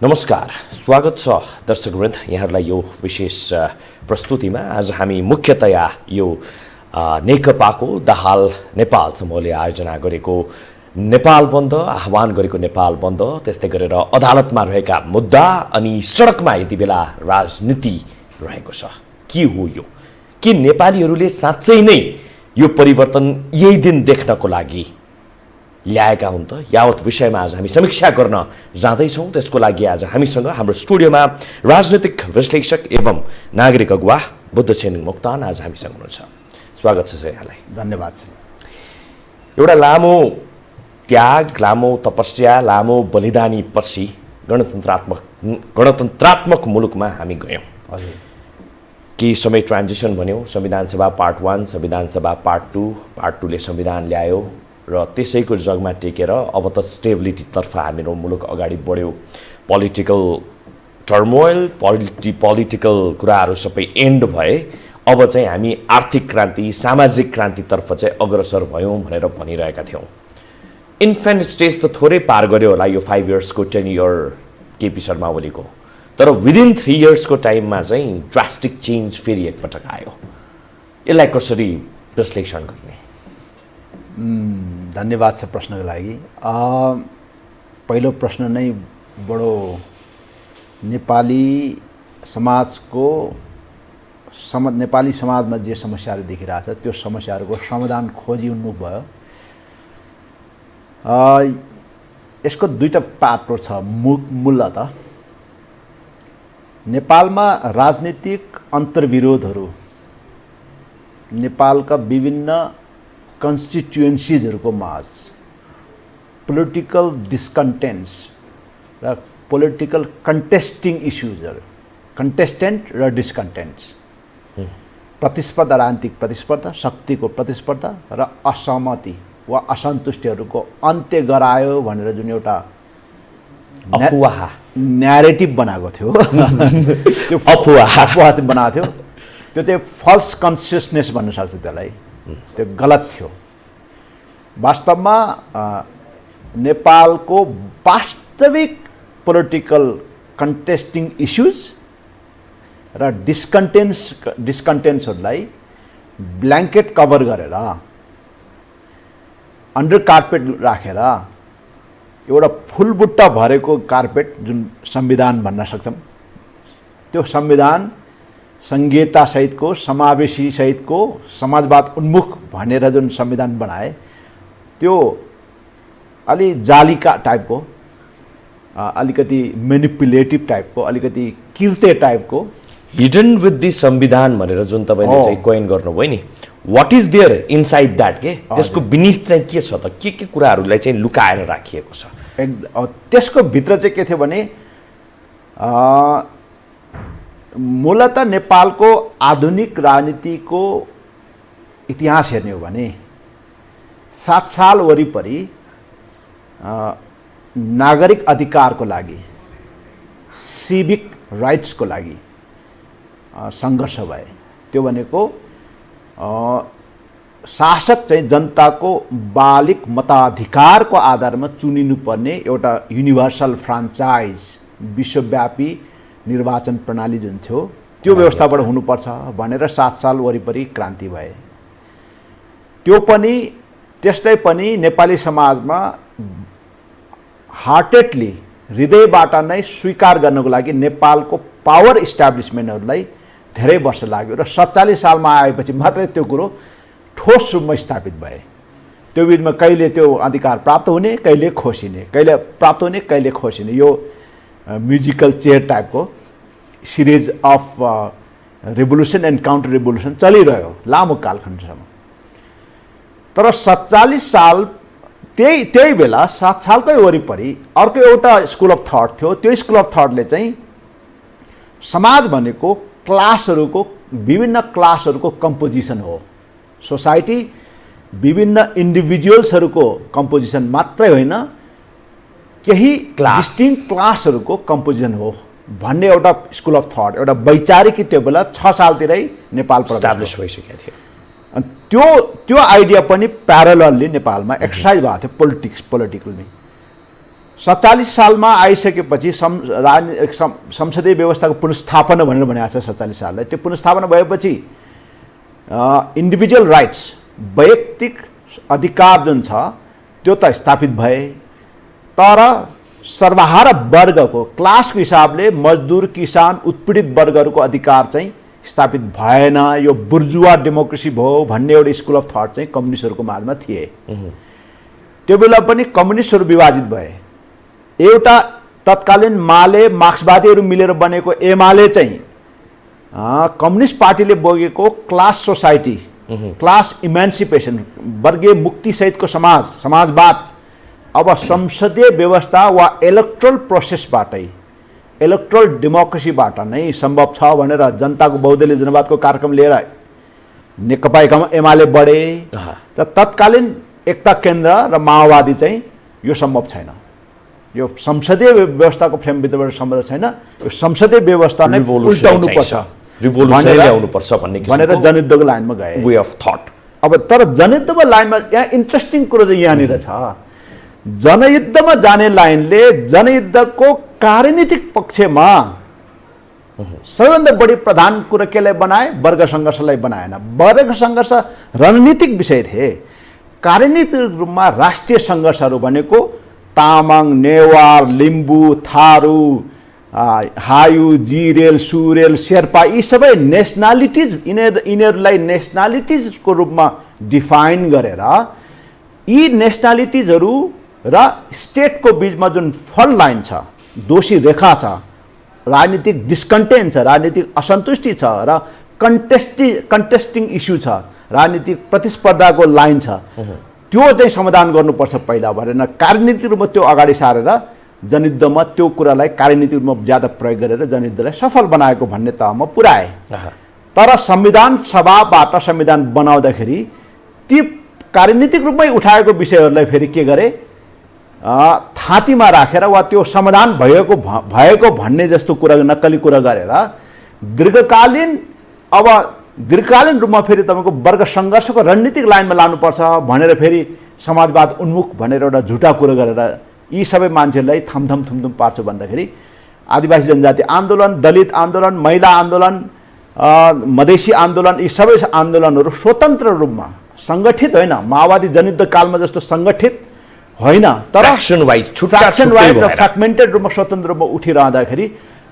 नमस्कार, स्वागत छ दर्शकवृन्द यहाँहरूलाई यो विशेष प्रस्तुतिमा। आज हामी मुख्यतया यो नेकपाको द हाल नेपाल समूहले आयोजना गरेको नेपाल बन्द, आह्वान गरेको नेपाल बन्द, त्यस्तै गरेर अदालतमा रहेका मुद्दा अनि सडकमा यति बेला राजनीति रहेको छ। के हो यो? के नेपालीहरूले साँच्चै नै यो परिवर्तन यही दिन देख्नको लागि ल्याएका हुन् त? यावत विषयमा आज हामी समीक्षा गर्न जाँदैछौँ। त्यसको लागि आज हामीसँग हाम्रो स्टुडियोमा राजनीतिक विश्लेषक एवं नागरिक अगुवा बुद्ध छेनिङ मोक्तान आज हामीसँग हुनुहुन्छ। स्वागत छ यहाँलाई। धन्यवाद। एउटा लामो त्याग, लामो तपस्या, लामो बलिदानी पछि गणतन्त्रात्मक मुलुकमा हामी गयौँ। हजुर, केही समय ट्रान्जिसन भन्यौँ। संविधान सभा पार्ट 1, संविधान सभा पार्ट 2, पार्ट 2 ले संविधान ल्यायो र त्यसैको जगमा टेकेर अब त स्टेबिलिटीतर्फ हाम्रो मुलुक अगाडि बढ्यो। पोलिटिकल टर्मोइल, पोलिटिकल कुराहरू सबै एन्ड भए। अब चाहिँ हामी आर्थिक क्रान्ति, सामाजिक क्रान्तितर्फ चाहिँ अग्रसर भयौँ भनेर भनिरहेका थियौँ। इन्फेन्ट स्टेज त थोरै पार गर्यो होला यो 5 इयर्सको टेन्युर केपी शर्मा ओलीको, तर विदिन 3 इयर्सको टाइममा चाहिँ ड्रास्टिक चेन्ज फेरि एकपटक आयो। यसलाई कसरी विश्लेषण गर्ने? धन्यवाद छ प्रश्नको लागि। पहिलो प्रश्न नै बडो नेपाली समाजमा जे समस्याहरू देखिरहेछ त्यो समस्याहरूको समाधान खोजी उन्मुख भयो। यसको दुईटा पाटो छ। मूलतः नेपालमा राजनीतिक अन्तर्विरोधहरू, नेपालका विभिन्न कन्स्टिट्युएन्सीजहरूको माझ पोलिटिकल डिस्कन्टेन्ट्स र पोलिटिकल कन्टेस्टिङ इस्युजहरू, कन्टेस्टेन्ट र डिस्कन्टेन्ट्स, प्रतिस्पर्धा, राजनीतिक प्रतिस्पर्धा, शक्तिको प्रतिस्पर्धा र असहमति वा असन्तुष्टिहरूको अन्त्य गरायो भनेर जुन एउटा न्यारेटिभ बनाएको थियो त्यो अफवाह बनाएको थियो, त्यो चाहिँ फल्स कन्सियसनेस भन्न सक्छ त्यसलाई। त्यो गलत थियो। वास्तवमा नेपालको वास्तविक पोलिटिकल कन्टेस्टिङ इस्युज र डिस्कन्टेन्ट्सहरूलाई ब्ल्याङ्केट कभर गरेर, अन्डर कार्पेट राखेर एउटा फुलबुट्टा भरेको कार्पेट जुन संविधान भन्न सक्छौँ, त्यो संविधान संहितासहितको, समावेशीसहितको, समाजवाद उन्मुख भनेर जुन संविधान बनाए त्यो अलि जालीका टाइपको, अलिकति मेनिपुलेटिभ टाइपको, अलिकति किर्ते टाइपको, हिडन विथ द संविधान भनेर जुन तपाईँले चाहिँ कोइन गर्नुभयो नि, what is there inside that? के त्यसको बिनिथ चाहिँ के छ त? के कुराहरूलाई चाहिँ लुकाएर राखिएको छ? त्यसको भित्र चाहिँ के थियो भने मूलतः नेपालको आधुनिक राजनीतिको इतिहास हेर्ने हो भने 7 साल वरिपरि नागरिक अधिकारको लागि, सिभिक राइट्सको लागि सङ्घर्ष भए। त्यो भनेको शासक चाहिँ जनताको बालिक मताधिकारको आधारमा चुनिनुपर्ने एउटा युनिभर्सल फ्रान्चाइज, विश्वव्यापी निर्वाचन प्रणाली जुन थियो त्यो व्यवस्थाबाट हुनुपर्छ भनेर 7 साल वरिपरि क्रान्ति भए। त्यसलाई पनि नेपाली समाजमा हार्टेडली, हृदयबाट नै स्वीकार गर्नको लागि नेपालको पावर इस्टाब्लिसमेन्टहरूलाई धेरै वर्ष लाग्यो र 47 सालमा आएपछि मात्रै त्यो कुरो ठोस रूपमा स्थापित भए। त्यो बिचमा कहिले त्यो अधिकार प्राप्त हुने, कहिले खोसिने, कहिले प्राप्त हुने, कहिले खोसिने, यो म्युजिकल चेयर टाइपको series of revolution and counter revolution चलिरह्यो लामो कालखण्डसम्म। तर 47 साल त्यही बेला 7 सालकै वरिपरि अर्को एउटा स्कुल अफ थट थियो। त्यो स्कुल अफ थटले चाहिँ समाज भनेको क्लासहरूको, विभिन्न क्लासहरूको कम्पोजिसन हो। सोसाइटी विभिन्न इन्डिभिजुअल्सहरूको कम्पोजिसन मात्रै होइन, केही डिस्टिङ्क्ट क्लासहरूको कम्पोजिसन हो भन्ने एउटा स्कुल अफ थट, एउटा वैचारिक त्यो बेला 6 सालतिरै नेपाल इस्टाब्लिस भइसकेको थियो। त्यो आइडिया पनि प्यारलली नेपालमा एक्सर्साइज भएको थियो पोलिटिकली। 47 सालमा आइसकेपछि संसदीय व्यवस्थाको पुनर्स्थापना भनेर भनेको छ 47 साललाई। त्यो पुनर्स्थापना भएपछि इन्डिभिजुअल राइट्स, वैयक्तिक अधिकार जुन छ त्यो त स्थापित भए, तर सर्वहारा वर्गको क्लासको हिसाबले मजदुर, किसान, उत्पीडित वर्गहरूको अधिकार चाहिँ स्थापित भएन। यो बुर्जुवा डेमोक्रेसी भयो भन्ने एउटा स्कुल अफ थट चाहिँ कम्युनिस्टहरूको माझमा थिए। त्यो बेला पनि कम्युनिस्टहरू विभाजित भए। एउटा तत्कालीन माले मार्क्सवादीहरू मिलेर बनेको एमाले चाहिँ कम्युनिस्ट पार्टीले बोकेको क्लास सोसाइटी, क्लास इमेन्सिपेसन, वर्गीय मुक्तिसहितको समाजवाद अब संसदीय व्यवस्था वा इलेक्ट्रल प्रोसेसबाटै, इलेक्ट्रल डेमोक्रेसीबाट नै सम्भव छ भनेर जनताको बहुदलीय जनवादको कार्यक्रम लिएर नेकपा एमाले बढे र तत्कालीन एकता केन्द्र र माओवादी चाहिँ यो सम्भव छैन, यो संसदीय व्यवस्थाको फ्रेमभित्रबाट सम्भव छैन, यो संसदीय व्यवस्था नै उल्टाउनुपर्छ, रिभोल्युसन ल्याउनुपर्छ भनेर जनयुद्धको लाइनमा गए। Way of thought. अब तर जनयुद्धको लाइनमा यहाँ इन्ट्रेस्टिङ कुरो चाहिँ यहाँनिर छ, जनयुद्धमा जाने लाइनले जनयुद्धको कार्यनीतिक पक्षमा सबैभन्दा बढी प्रधान कुरो केलाई बनाए? वर्ग सङ्घर्षलाई बनाएन। वर्ग सङ्घर्ष रणनीतिक विषय थिए। कार्यनीतिक रूपमा राष्ट्रिय सङ्घर्षहरू भनेको तामाङ, नेवार, लिम्बू, थारू, हायु, जिरेल, सुरेल, शेर्पा, यी सबै नेसनालिटिज, यिनीहरूलाई नेसनालिटिजको रूपमा डिफाइन गरेर यी नेसनालिटिजहरू र स्टेटको बिचमा जुन फल्ट लाइन छ, दोषी रेखा छ, राजनीतिक डिस्कन्टेन्ट छ, राजनीतिक असन्तुष्टि छ र कन्टेस्टिङ इस्यु छ, राजनीतिक प्रतिस्पर्धाको लाइन छ, त्यो चाहिँ समाधान गर्नुपर्छ पहिला भनेर कार्यनीतिक रूपमा त्यो अगाडि सारेर जनयुद्धमा त्यो कुरालाई कार्यनीतिक रूपमा ज्यादा प्रयोग गरेर जनयुद्धलाई सफल बनाएको भन्ने तहमा पुर्याए। तर संविधान सभाबाट संविधान बनाउँदाखेरि ती कार्यनीतिक रूपमै उठाएको विषयहरूलाई फेरि के गरे? थाँतीमा राखेर वा त्यो समाधान भएको भन्ने जस्तो कुरा, नक्कली कुरा गरेर दीर्घकालीन रूपमा फेरि तपाईँको वर्ग सङ्घर्षको रणनीतिक लाइनमा लानुपर्छ भनेर फेरि समाजवाद उन्मुख भनेर एउटा झुटा कुरो गरेर यी सबै मान्छेहरूलाई थमथम पार्छ भन्दाखेरि आदिवासी जनजाति आन्दोलन, दलित आन्दोलन, महिला आन्दोलन, मधेसी आन्दोलन, यी सबै आन्दोलनहरू स्वतन्त्र रूपमा सङ्गठित होइन, माओवादी जनयुद्ध कालमा जस्तो सङ्गठित होइन, तर फ्याक्सन वाइज र फ्र्यागमेन्टेड रूपमा स्वतन्त्र रूपमा उठिरहँदाखेरि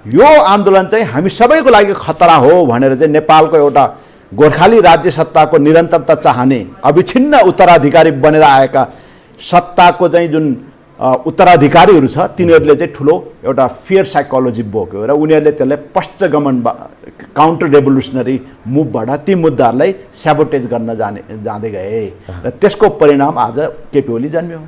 यो आन्दोलन चाहिँ हामी सबैको लागि खतरा हो भनेर चाहिँ नेपालको एउटा गोर्खाली राज्य सत्ताको निरन्तरता चाहने, अविछिन्न उत्तराधिकारी बनेर आएका सत्ताको चाहिँ जुन उत्तराधिकारीहरू छ तिनीहरूले चाहिँ ठुलो एउटा फियर साइकोलोजी बोक्यो र उनीहरूले त्यसलाई पश्चगमन, काउन्टर रेभोल्युसनरी मुभबाट ती मुद्दाहरूलाई स्याबोटेज गर्न जाँदै गए र त्यसको परिणाम आज केपी ओली जन्मियो।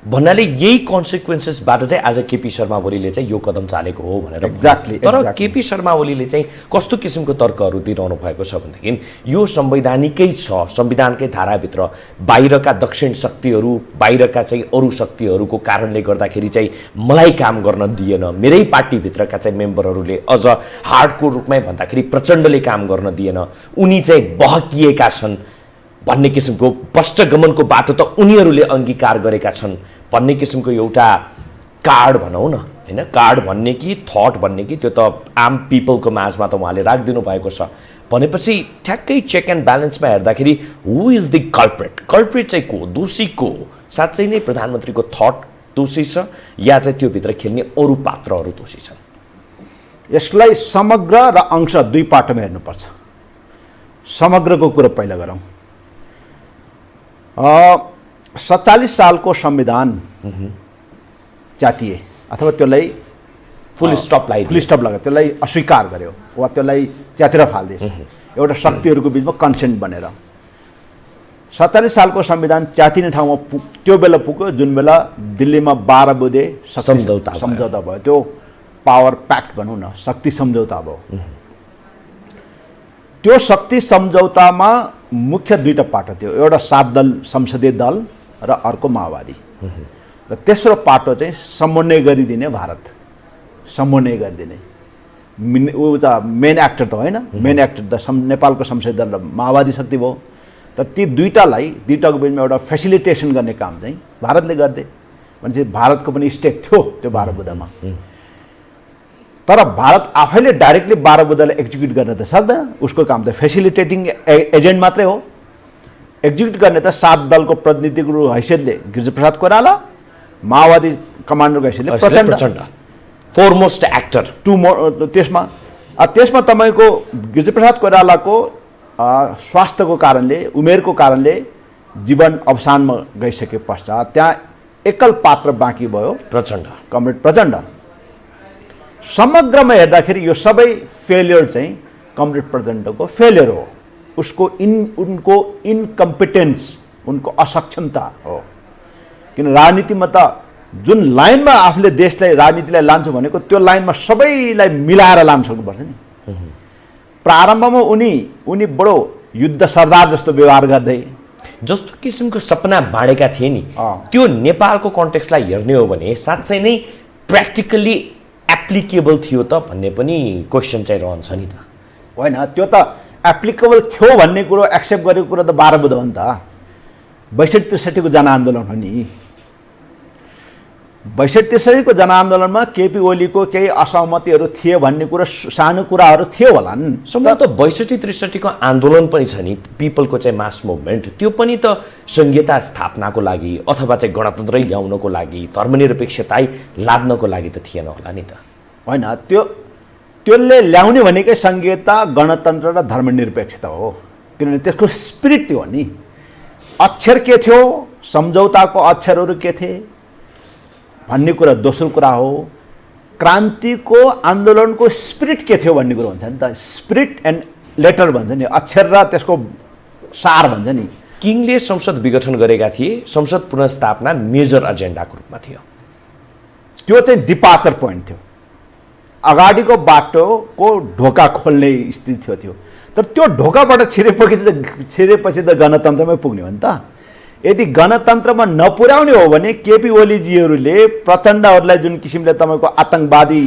भन्नाले यही कन्सिक्वेन्सेसबाट चाहिँ आज केपी शर्मा ओलीले चाहिँ यो कदम चालेको हो भनेर। एक्ज्याक्टली। तर केपी शर्मा ओलीले चाहिँ कस्तो किसिमको तर्कहरू दिइरहनु भएको छ भनेदेखि यो संवैधानिकै छ, संविधानकै धाराभित्र बाहिरका दक्षिण शक्तिहरू, बाहिरका चाहिँ अरू शक्तिहरूको कारणले गर्दाखेरि चाहिँ मलाई काम गर्न दिएन, मेरै पार्टीभित्रका चाहिँ मेम्बरहरूले अझ हार्डकोर रूपमै भन्दाखेरि प्रचण्डले काम गर्न दिएन, उनी चाहिँ बहकिएका छन् भन्ने किसिमको पश्चगमनको बाटो त उनीहरूले अङ्गीकार गरेका छन् भन्ने किसिमको एउटा कार्ड भनौँ न, होइन, कार्ड भन्ने कि थट भन्ने कि त्यो त आम पिपलको माझमा त उहाँले राखिदिनु भएको छ भनेपछि ठ्याक्कै चेक एन्ड ब्यालेन्समा हेर्दाखेरि हु इज द कल्प्रिट चाहिँ को, दोषी को? साँच्चै नै प्रधानमन्त्रीको थट दोषी छ या चाहिँ त्योभित्र खेल्ने अरू पात्रहरू दोषी छन्? यसलाई समग्र र अंश दुई पाटोमा हेर्नुपर्छ। समग्रको कुरो पहिला गरौँ। 47 सालको संविधान जातीय अथवा त्यसलाई फुल स्टप लगायो, त्यसलाई अस्वीकार गर्यो वा त्यसलाई च्यातिर फाल्दिएछ एउटा शक्तिहरूको बिचमा कन्सेन्ट बनेर। 47 सालको संविधान च्यातिने ठाउँमा त्यो बेला पुग्यो जुन बेला दिल्लीमा 12 बुँदे सम्झौता भयो, त्यो पावर प्याक्ट भनौँ न, शक्ति सम्झौता भयो। त्यो शक्ति सम्झौतामा मुख्य दुईटा पाटो थियो, एउटा 7 दल संसदीय दल र अर्को माओवादी र तेस्रो पाटो चाहिँ समन्वय गरिदिने भारत, समन्वय गरिदिने मेन एक्टर त होइन, मेन एक्टर त नेपालको संसदीय दल र माओवादी शक्ति भयो। तर ती दुईटाको बिचमा एउटा फेसिलिटेसन गर्ने काम चाहिँ भारतले गर्दै भनेपछि भारतको पनि स्टेक थियो त्यो 12 बुँदामा। तर भारत आफैले डाइरेक्टली 12 बुँदालाई एक्जिक्युट गर्न त सक्दैन, उसको काम त फेसिलिटेटिङ एजेन्ट मात्रै हो। एक्जिक्युट गर्ने त 7 दलको प्रतिनिधिको हैसियतले गिरिजाप्रसाद कोइराला, माओवादी कमान्डरको हैसियतले प्रचण्ड फोरमोस्ट एक्टर त्यसमा तपाईँको गिरिजाप्रसाद कोइरालाको स्वास्थ्यको कारणले, उमेरको कारणले जीवन अवसानमा गइसके पश्चात त्यहाँ एकल पात्र बाँकी भयो, कमरेड प्रचण्ड। समग्रमा हेर्दाखेरि यो सबै फेलियर चाहिँ कमरेड प्रचण्डको फेलियर हो, उनको इनकम्पिटेन्स, उनको असक्षमता हो। किन राजनीतिमा त जुन लाइनमा आफूले देशलाई, राजनीतिलाई लान्छु भनेको त्यो लाइनमा सबैलाई मिलाएर लान सक्नुपर्छ नि। प्रारम्भमा उनी बडो युद्ध सरदार जस्तो व्यवहार गर्दै जस्तो किसिमको सपना बाँडेका थिए नि, त्यो नेपालको कन्टेक्स्टलाई हेर्ने हो भने साँच्चै नै प्र्याक्टिकल्ली एप्लिकेबल थियो त भन्ने पनि क्वेसन चाहिँ रहन्छ नि त। होइन, त्यो त एप्लिकेबल थियो भन्ने कुरो एक्सेप्ट गरेको कुरो त 12 बुँदा हो नि त। 62-63 को जनआन्दोलन हो नि। 62-63 को जनआन्दोलनमा केपी ओलीको केही असहमतिहरू थिए भन्ने कुरो सानो कुराहरू थियो होलान्। सम्भवतः 62-63 को आन्दोलन पनि छ नि, पिपलको चाहिँ मास मुभमेन्ट, त्यो पनि त संहिता स्थापनाको लागि अथवा चाहिँ गणतन्त्रै ल्याउनको लागि, धर्मनिरपेक्षताई लाद्नको लागि त थिएन होला नि त। होइन, त्यसले ल्याउने भनेकै संहिता, गणतन्त्र र धर्मनिरपेक्षता हो। किनभने त्यसको स्पिरिट त्यो हो नि। अक्षर के थियो, सम्झौताको अक्षरहरू के थिए भन्ने कुरा दोस्रो कुरा हो। क्रान्तिको आन्दोलनको स्पिरिट के थियो भन्ने कुरो हुन्छ नि त। स्पिरिट एन्ड लेटर भन्छ नि, अक्षर र त्यसको सार भन्छ नि। किङले संसद विघटन गरेका थिए, संसद पुनर्स्थापना मेजर एजेन्डाको रूपमा थियो। त्यो चाहिँ डिपार्चर पोइन्ट थियो, अगाडिको बाटोको ढोका खोल्ने स्थिति थियो। तर त्यो ढोकाबाट छिरेपछि त गणतन्त्रमै पुग्ने हो नि त। यदि गणतन्त्रमा नपुर्याउने हो भने केपी ओलीजीहरूले प्रचण्डहरूलाई जुन किसिमले तपाईँको आतङ्कवादी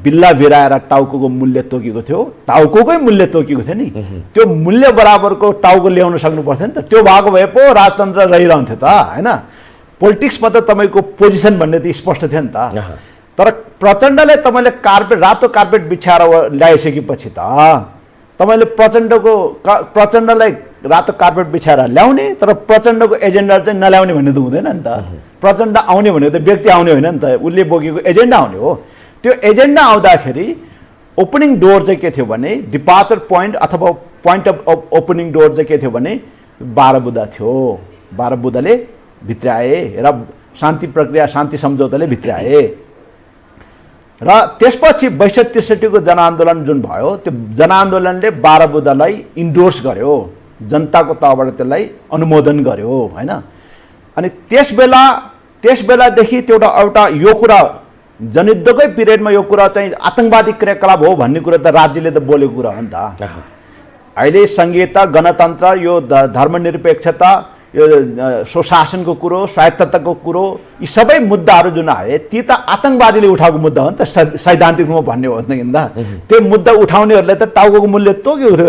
बिल्ला भिराएर टाउको मूल्य तोकेको थियो, टाउकोकै मूल्य तोकेको थियो नि, त्यो मूल्य बराबरको टाउको ल्याउन सक्नु पर्थ्यो नि त। त्यो भएको भए पो राजतन्त्र रहिरहन्थ्यो त, होइन। पोलिटिक्समा त तपाईँको पोजिसन भन्ने त स्पष्ट थियो नि त। तर प्रचण्डले तपाईँले रातो कार्पेट बिछाएर ल्याइसकेपछि त तपाईँले प्रचण्डलाई रातो कार्पेट बिछाएर ल्याउने, तर प्रचण्डको एजेन्डा चाहिँ नल्याउने भन्ने त हुँदैन नि त। प्रचण्ड आउने भनेको त व्यक्ति आउने होइन नि त, उसले बोकेको एजेन्डा आउने हो। त्यो एजेन्डा आउँदाखेरि ओपनिङ डोर चाहिँ के थियो भने, डिपार्चर पोइन्ट अथवा पोइन्ट अफ ओपनिङ डोर चाहिँ के थियो भने 12 बुँदा थियो। 12 बुँदाले भित्राए र शान्ति प्रक्रिया, शान्ति सम्झौताले भित्राए। र त्यसपछि 62-63 को जनआन्दोलन जुन भयो, त्यो जनआन्दोलनले 12 बुँदालाई इन्डोर्स गर्यो, जनताको तहबाट त्यसलाई अनुमोदन गर्यो, होइन। अनि त्यसबेलादेखि एउटा यो कुरा जनयुद्धकै पिरियडमा यो कुरा चाहिँ आतङ्कवादी क्रियाकलाप हो भन्ने कुरा त राज्यले त बोलेको कुरा हो नि त। अहिले संहिता, गणतन्त्र, यो धर्मनिरपेक्षता, यो सुशासनको कुरो, स्वायत्तताको कुरो, यी सबै मुद्दाहरू जुन आए ती त आतङ्कवादीले उठाएको मुद्दा हो नि त। सैद्धान्तिक रूपमा भन्ने हो नि त। त्यो मुद्दा उठाउनेहरूलाई त टाउको मूल्य तोकेको थियो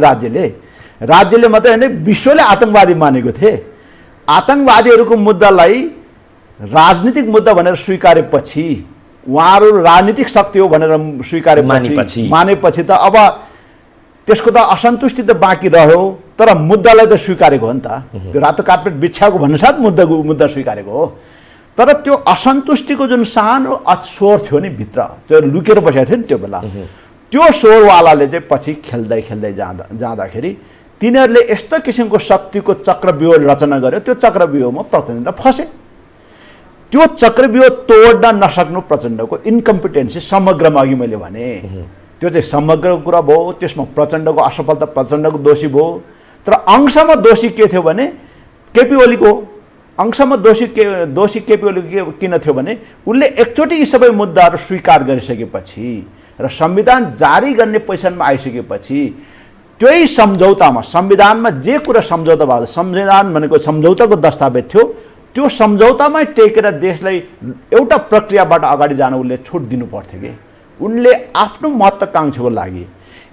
राज्यले मात्रै होइन, विश्वले आतङ्कवादी मानेको थिए। आतङ्कवादीहरूको मुद्दालाई राजनीतिक मुद्दा भनेर स्वीकारेपछि, उहाँहरू राजनीतिक शक्ति हो भनेर मानेपछि त अब त्यसको त असन्तुष्टि त बाँकी रह्यो, तर मुद्दालाई त स्वीकारेको हो नि त। त्यो रातो कार्पेट बिछ्याएको भन्नुसाथ मुद्दा स्वीकारेको हो। तर त्यो असन्तुष्टिको जुन सानो स्वर थियो नि भित्र, त्यो लुकेर बसेको थियो नि त्यो बेला, त्यो स्वरवालाले चाहिँ पछि खेल्दै जाँदाखेरि तिनीहरूले यस्तो किसिमको शक्तिको चक्रव्यूह रचना गर्यो। त्यो चक्रव्यूहमा प्रचण्ड फसे। त्यो चक्रव्यूह तोड्न नसक्नु प्रचण्डको इन्कम्पिटेन्सी समग्रमा, अघि मैले भने त्यो चाहिँ समग्र कुरा भयो। त्यसमा प्रचण्डको असफलता, प्रचण्डको दोषी भयो। तर अंशमा दोषी के थियो भने केपी ओलीको, अंशमा दोषी केपी ओली किन थियो भने उसले एकचोटि यी सबै मुद्दाहरू स्वीकार गरिसकेपछि र संविधान जारी गर्ने पोजिसनमा आइसकेपछि त्यही सम्झौतामा, संविधानमा जे कुरा सम्झौता भएको, संविधान भनेको सम्झौताको दस्तावेज थियो, त्यो सम्झौतामै टेकेर देशलाई एउटा प्रक्रियाबाट अगाडि जान उसले छुट दिनु पर्थ्यो कि। उनले आफ्नो महत्त्वाकांक्षाको लागि,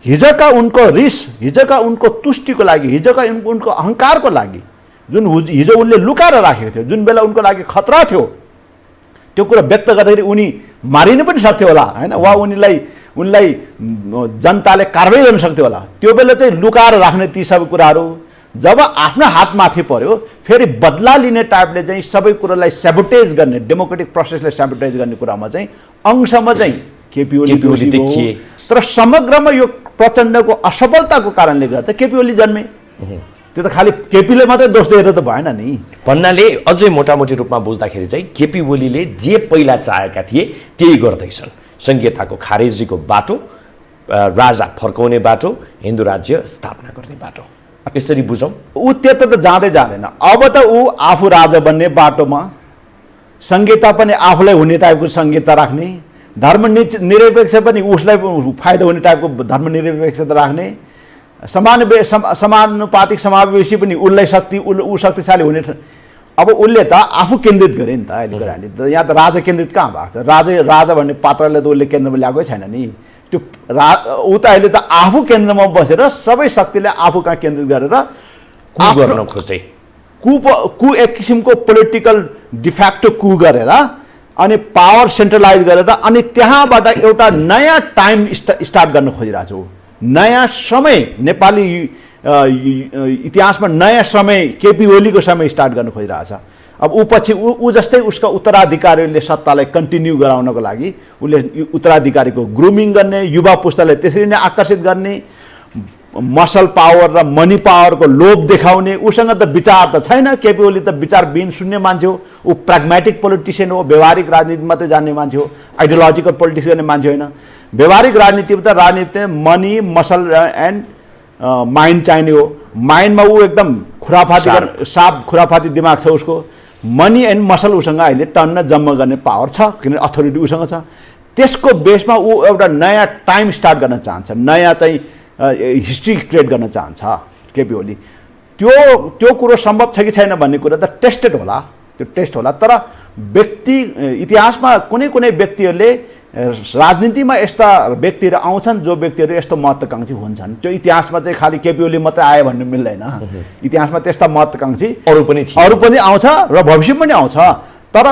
हिजोका उनको रिस, हिजोका उनको तुष्टिको लागि, हिजोका उनको अहङ्कारको लागि जुन हिजो उनले लुकाएर राखेको थियो, जुन बेला उनको लागि खतरा थियो त्यो कुरा व्यक्त गर्दाखेरि उनी मारिन पनि सक्थ्यो होला हैन, वा उनलाई जनताले कारबाही गर्न सक्थ्यो होला। त्यो बेला चाहिँ लुकाएर राख्ने ती सबै कुराहरू जब आफ्नो हातमाथि पर्यो फेरि बदला लिने टाइपले चाहिँ सबै कुरालाई सेबोटेज गर्ने, डेमोक्रेटिक प्रोसेसलाई सेबोटेज गर्ने कुरामा चाहिँ अंशमा चाहिँ केपी ओली देखिए। तर समग्रमा यो प्रचण्डको असफलताको कारणले गर्दा केपी ओली जन्मे। त्यो त खालि केपीले मात्रै दोष दिएर त भएन नि। भन्नाले अझै मोटामोटी रूपमा बुझ्दाखेरि चाहिँ केपी ओलीले जे पहिला चाहेका थिए त्यही गर्दैछन्। संहिताको खारेजीको बाटो, राजा फर्काउने बाटो, हिन्दू राज्य स्थापना गर्ने बाटो, यसरी बुझौँ। ऊ त्यता त जाँदैन। अब त ऊ आफू राजा बन्ने बाटोमा, संहिता पनि आफूलाई हुने टाइपको संहिता राख्ने, धर्मनिरपेक्ष पनि उसलाई फाइदा हुने टाइपको धर्मनिरपेक्षता राख्ने, समानुपातिक समावेशी पनि ऊ शक्तिशाली हुने। अब उसले त आफू केन्द्रित गरे नि त अहिलेको राजनीति। यहाँ त राजा केन्द्रित कहाँ भएको छ? राजा भन्ने पात्रलाई त उसले केन्द्रमा ल्याएकै छैन नि। त्यो ऊ त अहिले त आफू केन्द्रमा बसेर सबै शक्तिलाई आफू कहाँ केन्द्रित गरेर गर्न खोजे। एक किसिमको पोलिटिकल डिफ्याक्टो कु गरेर अनि पावर सेन्ट्रलाइज गरेर अनि त्यहाँबाट एउटा नयाँ टाइम स्टार्ट गर्न खोजिरहेको छु। नयाँ समय, नेपाली इतिहासमा नयाँ समय, केपी ओलीको समय स्टार्ट गर्न खोजिरहेछ। अब ऊ पछि ऊ जस्तै उसका उत्तराधिकारीले सत्तालाई कन्टिन्यू गराउनको लागि उसले उत्तराधिकारीको ग्रुमिङ गर्ने, युवा पुस्तालाई त्यसरी नै आकर्षित गर्ने, मसल पावर र मनी पावरको लोभ देखाउने। उसँग त विचार त छैन। केपी ओली त विचारविहीन शून्य मान्छे हो। ऊ प्राग्मेटिक पोलिटिसियन हो, व्यवहारिक राजनीति मात्रै जान्ने मान्छे हो, आइडियोलोजिकल पोलिटिक्स गर्ने मान्छे होइन। व्यवहारिक राजनीति मनी, मसल एन्ड माइन्ड चाहिने हो। माइन्डमा ऊ एकदम खुराफाती दिमाग छ उसको। मनी एन्ड मसल उसँग अहिले टन्न जम्मा गर्ने पावर छ, किनभने अथोरिटी उसँग छ। त्यसको बेसमा ऊ एउटा नयाँ टाइम स्टार्ट गर्न चाहन्छ, नयाँ चाहिँ हिस्ट्री क्रिएट गर्न चाहन्छ केपी ओली। त्यो कुरो सम्भव छ कि छैन भन्ने कुरा त टेस्टेड होला, त्यो टेस्ट होला। तर इतिहासमा कुनै व्यक्तिहरूले राजनीतिमा यस्ता व्यक्तिहरू आउँछन् जो व्यक्तिहरू यस्तो महत्त्वकांक्षी हुन्छन्। त्यो इतिहासमा चाहिँ खालि केपी ओली मात्रै आयो भन्ने मिल्दैन। इतिहासमा त्यस्ता महत्त्वकांक्षी अरू पनि आउँछ र भविष्यमा पनि आउँछ। तर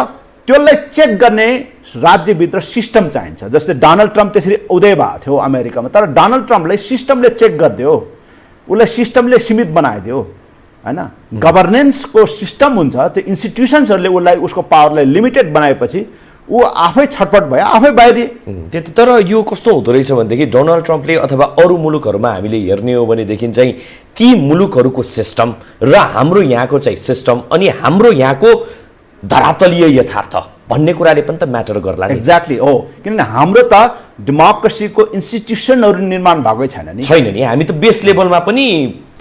त्यसलाई चेक गर्ने राज्यभित्र सिस्टम चाहिन्छ। जस्तै डोनाल्ड ट्रम्प त्यसरी उदय भएको थियो अमेरिकामा, तर डोनाल्ड ट्रम्पलाई सिस्टमले चेक गरिदियो, उसलाई सिस्टमले सीमित बनाइदियो हैन। गभर्नेन्सको सिस्टम हुन्छ, त्यो इन्स्टिट्युसन्सहरूले उसको पावरलाई लिमिटेड बनाएपछि ऊ आफै छटपट भयो, आफै बाहिरिए। तर यो कस्तो हुँदो रहेछ भनेदेखि डोनाल्ड ट्रम्पले अथवा अरू मुलुकहरूमा हामीले हेर्ने हो भनेदेखि चाहिँ ती मुलुकहरूको सिस्टम र हाम्रो यहाँको चाहिँ सिस्टम अनि हाम्रो यहाँको धरातलीय यथार्थ भन्ने कुराले पनि त म्याटर गर्ला। एक्ज्याक्टली हो, किनभने हाम्रो त डेमोक्रेसीको इन्स्टिट्युसनहरू निर्माण भएकै छैन नि। हामी त बेस लेभलमा पनि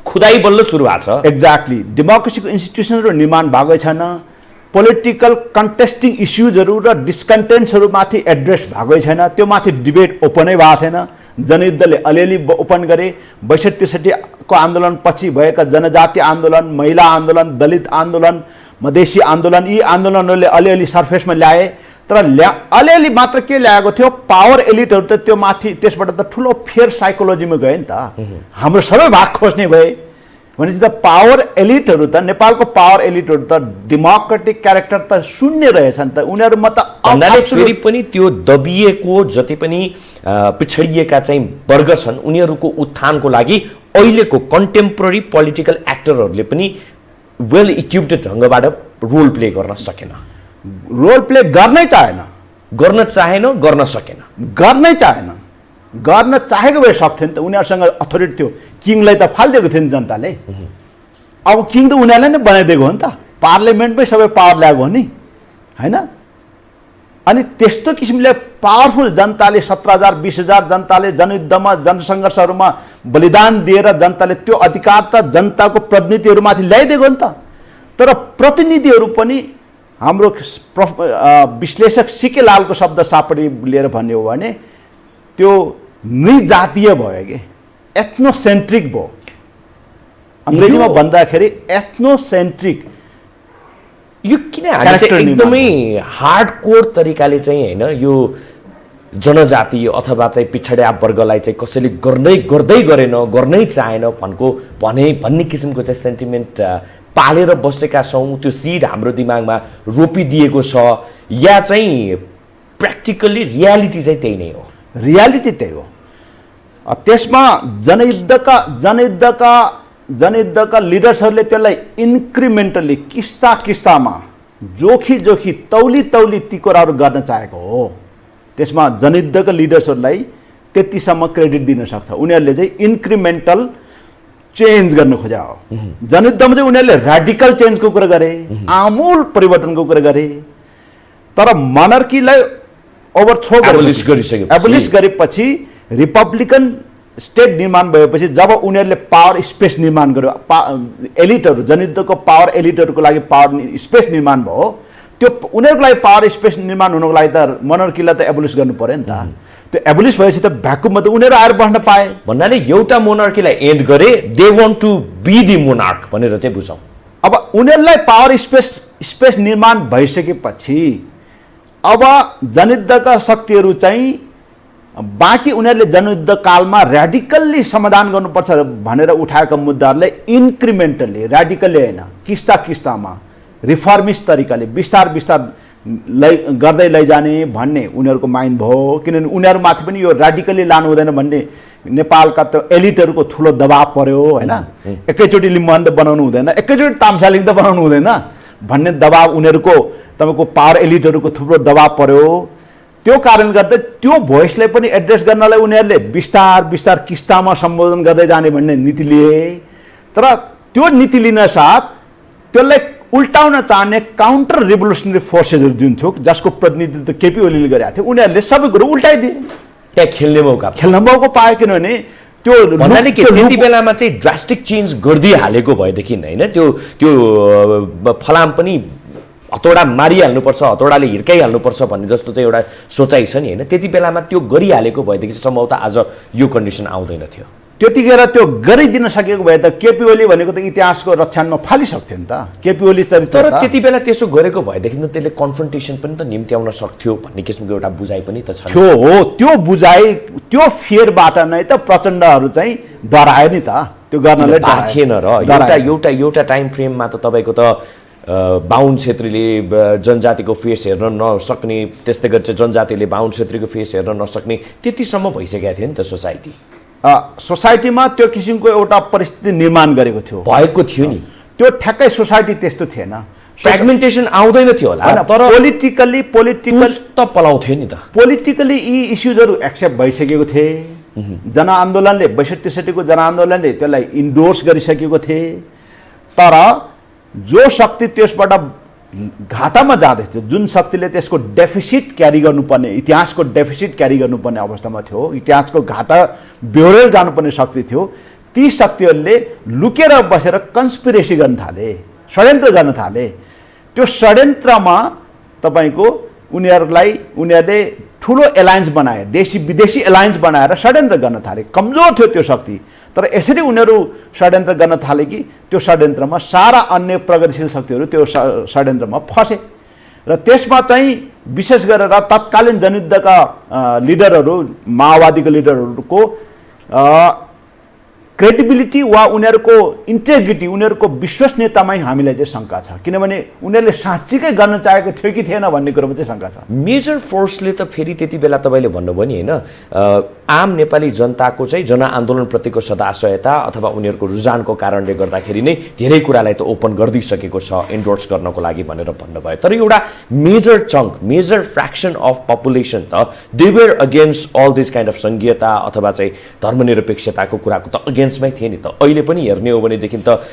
खुदाई बल्ल सुरु भएको छ। एक्ज्याक्टली, डेमोक्रेसीको इन्स्टिट्युसनहरू निर्माण भएकै छैन। पोलिटिकल कन्टेस्टिङ इस्युजहरू र डिस्कन्टेन्ट्सहरूमाथि एड्रेस भएकै छैन। त्यो माथि डिबेट ओपनै भएको छैन। जनयुद्धले अलिअलि ओपन गरे। 62-63 को आन्दोलन पछि भएका जनजाति आन्दोलन, महिला आन्दोलन, दलित आन्दोलन, मधेसी आन्दोलन, यी आन्दोलनहरूले अलिअलि सर्फेसमा ल्याए। तर अलिअलि मात्र के ल्याएको थियो, पावर एलिटहरू त त्यो माथि त्यसबाट त ठुलो फेयर साइकोलोजीमा गए नि त। हाम्रो सबै भाग खोज्ने भए भनेपछि त पावर एलिटहरू त, नेपालको पावर एलिटहरू त डेमोक्रेटिक क्यारेक्टर त शून्य रहेछन् त। उनीहरूमा त फेरि पनि त्यो दबिएको जति पनि पिछडिएका चाहिँ वर्ग छन् उनीहरूको उत्थानको लागि अहिलेको कन्टेम्पोरेरी पोलिटिकल एक्टरहरूले पनि वेल इक्विप्ड ढङ्गबाट रोल प्ले गर्न सकेन। रोल प्ले गर्नै चाहेन, गर्न चाहेन, गर्न सकेन, गर्नै चाहेन। गर्न चाहेको भए सक्थ्यो नि त। उनीहरूसँग अथोरिटी थियो, किङलाई त फालिदिएको थियो नि जनताले। अब किङ त उनीहरूलाई नै बनाइदिएको हो नि त, पार्लियामेन्टमै सबै पावर ल्याएको हो नि हैन। अनि त्यस्तो किसिमले पावरफुल जनताले 17,000 20,000 जनताले जनयुद्धमा जनसङ्घर्षहरूमा बलिदान दिएर जनताले त्यो अधिकार त जनताको प्रतिनिधिहरूमाथि ल्याइदिएको हो नि त। तर प्रतिनिधिहरू पनि हाम्रो विश्लेषक सिके लालको शब्द सापडी लिएर भन्ने हो भने त्यो नृजातीय भयो कि एथ्नोसेन्ट्रिक भयो। अङ्ग्रेजीमा भन्दाखेरि एथ्नोसेन्ट्रिक। यो किन एकदमै हार्डकोर तरिकाले चाहिँ हैन यो जनजाति अथवा चाहिँ पिछडिया वर्गलाई चाहिँ कसैले गर्दै गरेन, गर्नै चाहेन भन्ने किसिमको चाहिँ सेन्टिमेन्ट पालेर बसेका छौँ। त्यो सिड हाम्रो दिमागमा रोपिदिएको छ। या चाहिँ प्र्याक्टिकल्ली रियालिटी चाहिँ त्यही नै हो? रियालिटी त्यही हो। त्यसमा जनयुद्धका लिडर्सहरूले त्यसलाई इन्क्रिमेन्टली किस्तामा जोखी तौली ती कुराहरू गर्न चाहेको हो। त्यसमा जनयुद्धका लिडर्सहरूलाई त्यतिसम्म क्रेडिट दिन सक्छ। उनीहरूले चाहिँ इन्क्रिमेन्टल चेन्ज गर्न खोजा हो। जनयुद्धमा चाहिँ उनीहरूले र्याडिकल चेन्जको कुरा गरे, आमूल परिवर्तनको कुरा गरे। तर मोनार्कीलाई ओभरथ्रो एबोलिस गरेपछि रिपब्लिकन स्टेट निर्माण भएपछि जब उनीहरूले पावर स्पेस निर्माण गर्यो, एलिटहरू जनयुद्धको पावर एलिटहरूको लागि पावर स्पेस निर्माण भयो, त्यो उनीहरूको लागि पावर स्पेस निर्माण हुनको लागि त मोनार्कीलाई त एबोलिस गर्नु पर्यो नि त। त्यो एबोलिस भएपछि त भ्याकुममा त उनीहरू आएर बस्न पाए। भन्नाले एउटा मोनार्कीलाई एन्ड गरे, they want to be the monarch भनेर चाहिँ बुझौँ। अब उनीहरूलाई पावर स्पेस निर्माण भइसकेपछि अब जनयुद्धका शक्तिहरू चाहिँ बाँकी उनीहरूले जनयुद्ध कालमा र्याडिकल्ली समाधान गर्नुपर्छ भनेर उठाएका मुद्दाहरूलाई इन्क्रिमेन्टली, र्याडिकल्ली होइन, किस्तामा रिफर्मिस्ट तरिकाले बिस्तार गर्दै लैजाने भन्ने उनीहरूको माइन्ड भयो। किनभने उनीहरूमाथि पनि यो र्याडिकल्ली लानु हुँदैन भन्ने नेपालका त्यो एलिटहरूको ठुलो दबाब पर्यो होइन। एकैचोटि लिम्बन्द बनाउनु हुँदैन, एकैचोटि तामसालिङ त बनाउनु हुँदैन भन्ने दबाब उनीहरूको तपाईँको पावर एलिटहरूको थुप्रो दबाब पर्यो। त्यो कारणले गर्दा त्यो भोइसलाई पनि एड्रेस गर्नलाई उनीहरूले बिस्तार किस्तामा सम्बोधन गर्दै जाने भन्ने नीति लिए। तर त्यो नीति लिन साथ त्यसलाई उल्टाउन चाहने काउन्टर रिभोल्युसनरी फोर्सेसहरू जुन थियो, जसको प्रतिनिधित्व केपी ओलीले गरेका थियो, उनीहरूले सबै कुरो उल्टाइदिए। त्यहाँ खेल्ने मौका पायो। किनभने त्यो भन्नाले के त्यति बेलामा चाहिँ ड्रास्टिक चेन्ज गरिदिइहालेको भएदेखि होइन, त्यो फलाम पनि हतौडा मारिहाल्नुपर्छ, हतौडाले हिर्काइहाल्नुपर्छ भन्ने जस्तो चाहिँ एउटा सोचाइ छ नि होइन। त्यति बेलामा त्यो गरिहालेको भएदेखि सम्भवतः आज यो कन्डिसन आउँदैन थियो। त्यतिखेर त्यो गरिदिन सकेको भए त केपी ओली भनेको त इतिहासको रक्षानमा फालिसक्थ्यो नि त। केपी ओली चरित्र तर त्यति बेला त्यसो गरेको भएदेखि त त्यसले कन्फ्रन्टेसन पनि त निम्त्याउन सक्थ्यो भन्ने किसिमको एउटा बुझाइ पनि त छ। त्यो बुझाइ, त्यो फियरबाट नै त प्रचण्डहरू चाहिँ डरायो नि त। त्यो गर्नलाई थिएन र एउटा टाइम फ्रेममा त तपाईँको त बाहुन छेत्रीले जनजातिको फेस हेर्न नसक्ने, त्यस्तै गरी चाहिँ जनजातिले बाहुन छेत्रीको फेस हेर्न नसक्ने त्यतिसम्म भइसकेको थियो नि त सोसाइटीमा त्यो किसिमको एउटा परिस्थिति निर्माण गरेको थियो, भएको थियो नि। त्यो ठ्याक्कै सोसाइटी त्यस्तो थिएन, फ्रेगमेन्टेसन आउँदैन थियो होला, तर पोलिटिकल त पलाउँथ्यो नि त। पोलिटिकली यी इस्युजहरू एक्सेप्ट भइसकेको थिए। जनआन्दोलनले 62-63को जनआन्दोलनले त्यसलाई इन्डोर्स गरिसकेको थिए। तर जो शक्ति त्यसबाट घाटामा जाँदैथ्यो, जुन शक्तिले त्यसको डेफिसिट क्यारी गर्नुपर्ने, इतिहासको डेफिसिट क्यारी गर्नुपर्ने अवस्थामा थियो, इतिहासको घाटा बेहोरेर जानुपर्ने शक्ति थियो, ती शक्तिहरूले लुकेर बसेर कन्स्पिरेसी गर्न थाले, षड्यन्त्र गर्न थाले। त्यो षड्यन्त्रमा तपाईँको उनीहरूले ठुलो एलायन्स बनाए, देशी विदेशी एलायन्स बनाएर षड्यन्त्र गर्न थाले। कमजोर थियो त्यो शक्ति, तर यसरी उनीहरू षड्यन्त्र गर्न थाले कि त्यो षड्यन्त्रमा सारा अन्य प्रगतिशील शक्तिहरू त्यो षड्यन्त्रमा फसे। र त्यसमा चाहिँ विशेष गरेर तत्कालीन जनयुद्धका लिडरहरू, माओवादीको लिडरहरूको क्रेडिबिलिटी वा उनीहरूको इन्टेग्रिटी, उनीहरूको विश्वसनीयतामै हामीलाई चाहिँ शङ्का छ। किनभने उनीहरूले साँच्चीकै गर्न चाहेको थियो कि थिएन भन्ने कुरोमा चाहिँ शङ्का छ। मेजर फोर्सले त फेरि त्यति बेला तपाईँले भन्नुभयो नि होइन, आम नेपाली जनताको चाहिँ जनआन्दोलनप्रतिको सदाशयता अथवा उनीहरूको रुझानको कारणले गर्दाखेरि नै धेरै कुरालाई त ओपन गरिदिइसकेको छ एन्डोर्स गर्नको लागि भनेर भन्नुभयो। तर एउटा major chunk, major fraction of population त they were against all this kind of सङ्घीयता अथवा चाहिँ धर्मनिरपेक्षताको कुराको त अगेन्स्टमै थिए नि त। अहिले पनि हेर्ने हो भनेदेखि त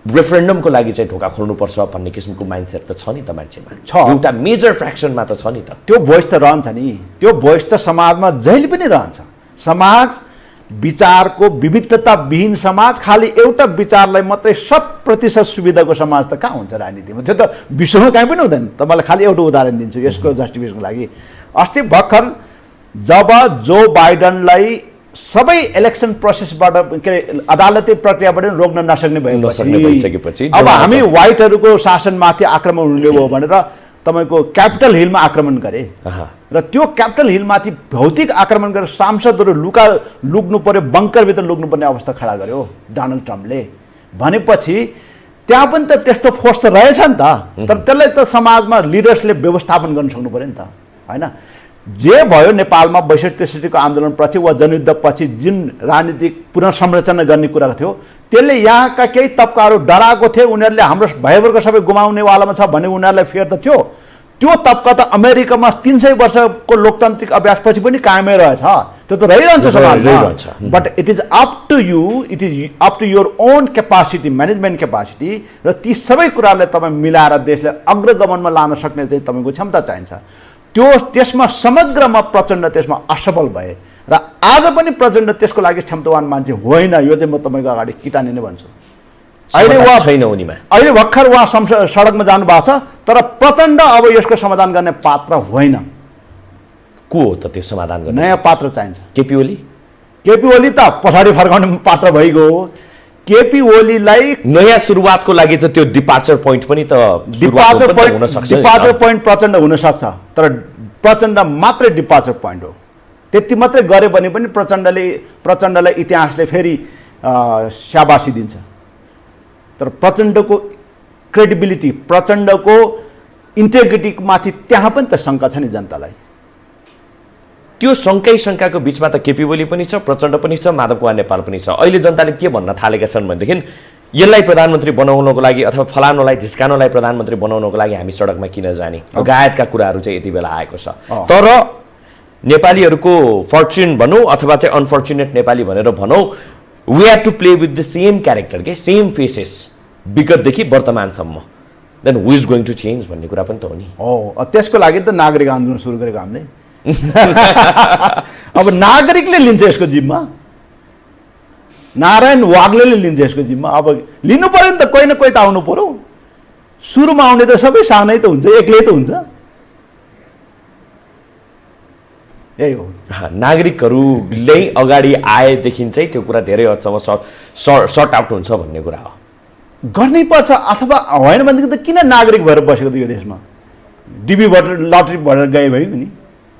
रेफरेन्डमको लागि चाहिँ ढोका खोल्नुपर्छ भन्ने किसिमको माइन्डसेट त छ नि त मान्छेमा, एउटा मेजर फ्र्याक्सनमा त छ नि त। त्यो भोइस त रहन्छ नि, त्यो भोइस त समाजमा जहिले पनि रहन्छ। समाज विचारको विविधता विहीन समाज, खालि एउटा विचारलाई मात्रै 100% सुविधाको समाज त कहाँ हुन्छ राजनीतिमा? त्यो त विश्वमा कहीँ पनि हुँदैन। तपाईँलाई खालि एउटा उदाहरण दिन्छु यसको जस्टिफिकेसनको लागि। अस्ति भर्खर जब जो बाइडनलाई सबै इलेक्सन प्रोसेसबाट के अरे अदालती प्रक्रियाबाट रोक्न नसक्ने भइसकेपछि अब हामी व्हाइटहरूको शासनमाथि आक्रमण हुने भयो भनेर तपाईँको क्यापिटल हिलमा आक्रमण गरे। र त्यो क्यापिटल हिलमाथि भौतिक आक्रमण गरेर सांसदहरू लुक्नु पर्यो, बङ्करभित्र लुक्नुपर्ने अवस्था खडा गर्यो डोनाल्ड ट्रम्पले। भनेपछि त्यहाँ पनि त त्यस्तो फोर्स त रहेछ नि त, तर त्यसलाई त समाजमा लिडर्सले व्यवस्थापन गर्न सक्नु पऱ्यो नि त, होइन? जे भयो नेपालमा 62-63 को आन्दोलनपछि वा जनयुद्धपछि जुन राजनीतिक पुनर्संरचना गर्ने कुरा थियो, त्यसले यहाँका केही तबकाहरू डराएको थिए, उनीहरूले हाम्रो भयवर्ग सबै गुमाउनेवालामा छ भन्ने उनीहरूलाई फेर त थियो। त्यो तबका त अमेरिकामा 300 वर्षको लोकतान्त्रिक अभ्यासपछि पनि कायमै रहेछ, त्यो त रहिरहन्छ समाजमा। But it is up to you, it is up to your own capacity, management capacity, र ती सबै कुरालाई तपाईँ मिलाएर देशलाई अग्रगमनमा लान सक्ने चाहिँ तपाईँको क्षमता चाहिन्छ। त्यसमा समग्रमा प्रचण्ड त्यसमा असफल भए र आज पनि प्रचण्ड त्यसको लागि क्षमतावान मान्छे होइन, यो चाहिँ म तपाईँको अगाडि किटानी नै भन्छु। अहिले भर्खर उहाँ सडकमा जानु भएको छ, तर प्रचण्ड अब यसको समाधान गर्ने पात्र होइन। को हो त त्यो समाधान गर्ने? नयाँ पात्र चाहिन्छ। केपी ओली? केपी ओली त पछाडि फर्काउने पात्र भइगयो। केपी ओलीलाई नयाँ सुरुवातको लागि त त्यो डिपार्चर पोइन्ट पनि त डिपार्चर पोइन्ट प्रचण्ड हुन सक्छ, तर प्रचण्ड मात्रै डिपार्चर पोइन्ट हो। त्यति मात्रै गरे भने पनि प्रचण्डलाई इतिहासले फेरि स्याबासी दिन्छ। तर प्रचण्डको क्रेडिबिलिटी, प्रचण्डको इन्टेग्रिटी माथि त्यहाँ पनि त शङ्का छ नि जनतालाई। त्यो शङ्काको बिचमा त केपी ओली पनि छ, प्रचण्ड पनि छ, माधव कुमार नेपाल पनि छ। अहिले जनताले के भन्न थालेका छन् भनेदेखि यसलाई प्रधानमन्त्री बनाउनको लागि अथवा फलानुलाई ढिस्कानुलाई प्रधानमन्त्री बनाउनको लागि हामी सडकमा किन जाने, लगायतका कुराहरू चाहिँ यति बेला आएको छ। तर नेपालीहरूको फर्चुन भनौँ अथवा चाहिँ अनफर्चुनेट नेपाली भनेर भनौँ, we have to play with the same character के, सेम फेसेस विगतदेखि वर्तमानसम्म। Then who is going to change भन्ने कुरा पनि त हो नि। हो, त्यसको लागि त नागरिक आन्दोलन सुरु गरेको हामीले। अब नागरिकले लिन्छ यसको जिम्मा, नारायण वाग्लेले लिन्छ यसको जिम्मा। अब लिनु पर्यो नि त, कोही न कोही त आउनु पर्यो। सुरुमा आउने त सबै सानै त हुन्छ, एक्लै त हुन्छ, यही हो। नागरिकहरूले अगाडि आएदेखि चाहिँ त्यो कुरा धेरै हदसम्म सर्ट आउट हुन्छ भन्ने कुरा हो। गर्नै पर्छ, अथवा होइन भनेदेखि त किन नागरिक भएर बसेको त यो देशमा? डिबी भोटर लटरी भएर गए भयो नि।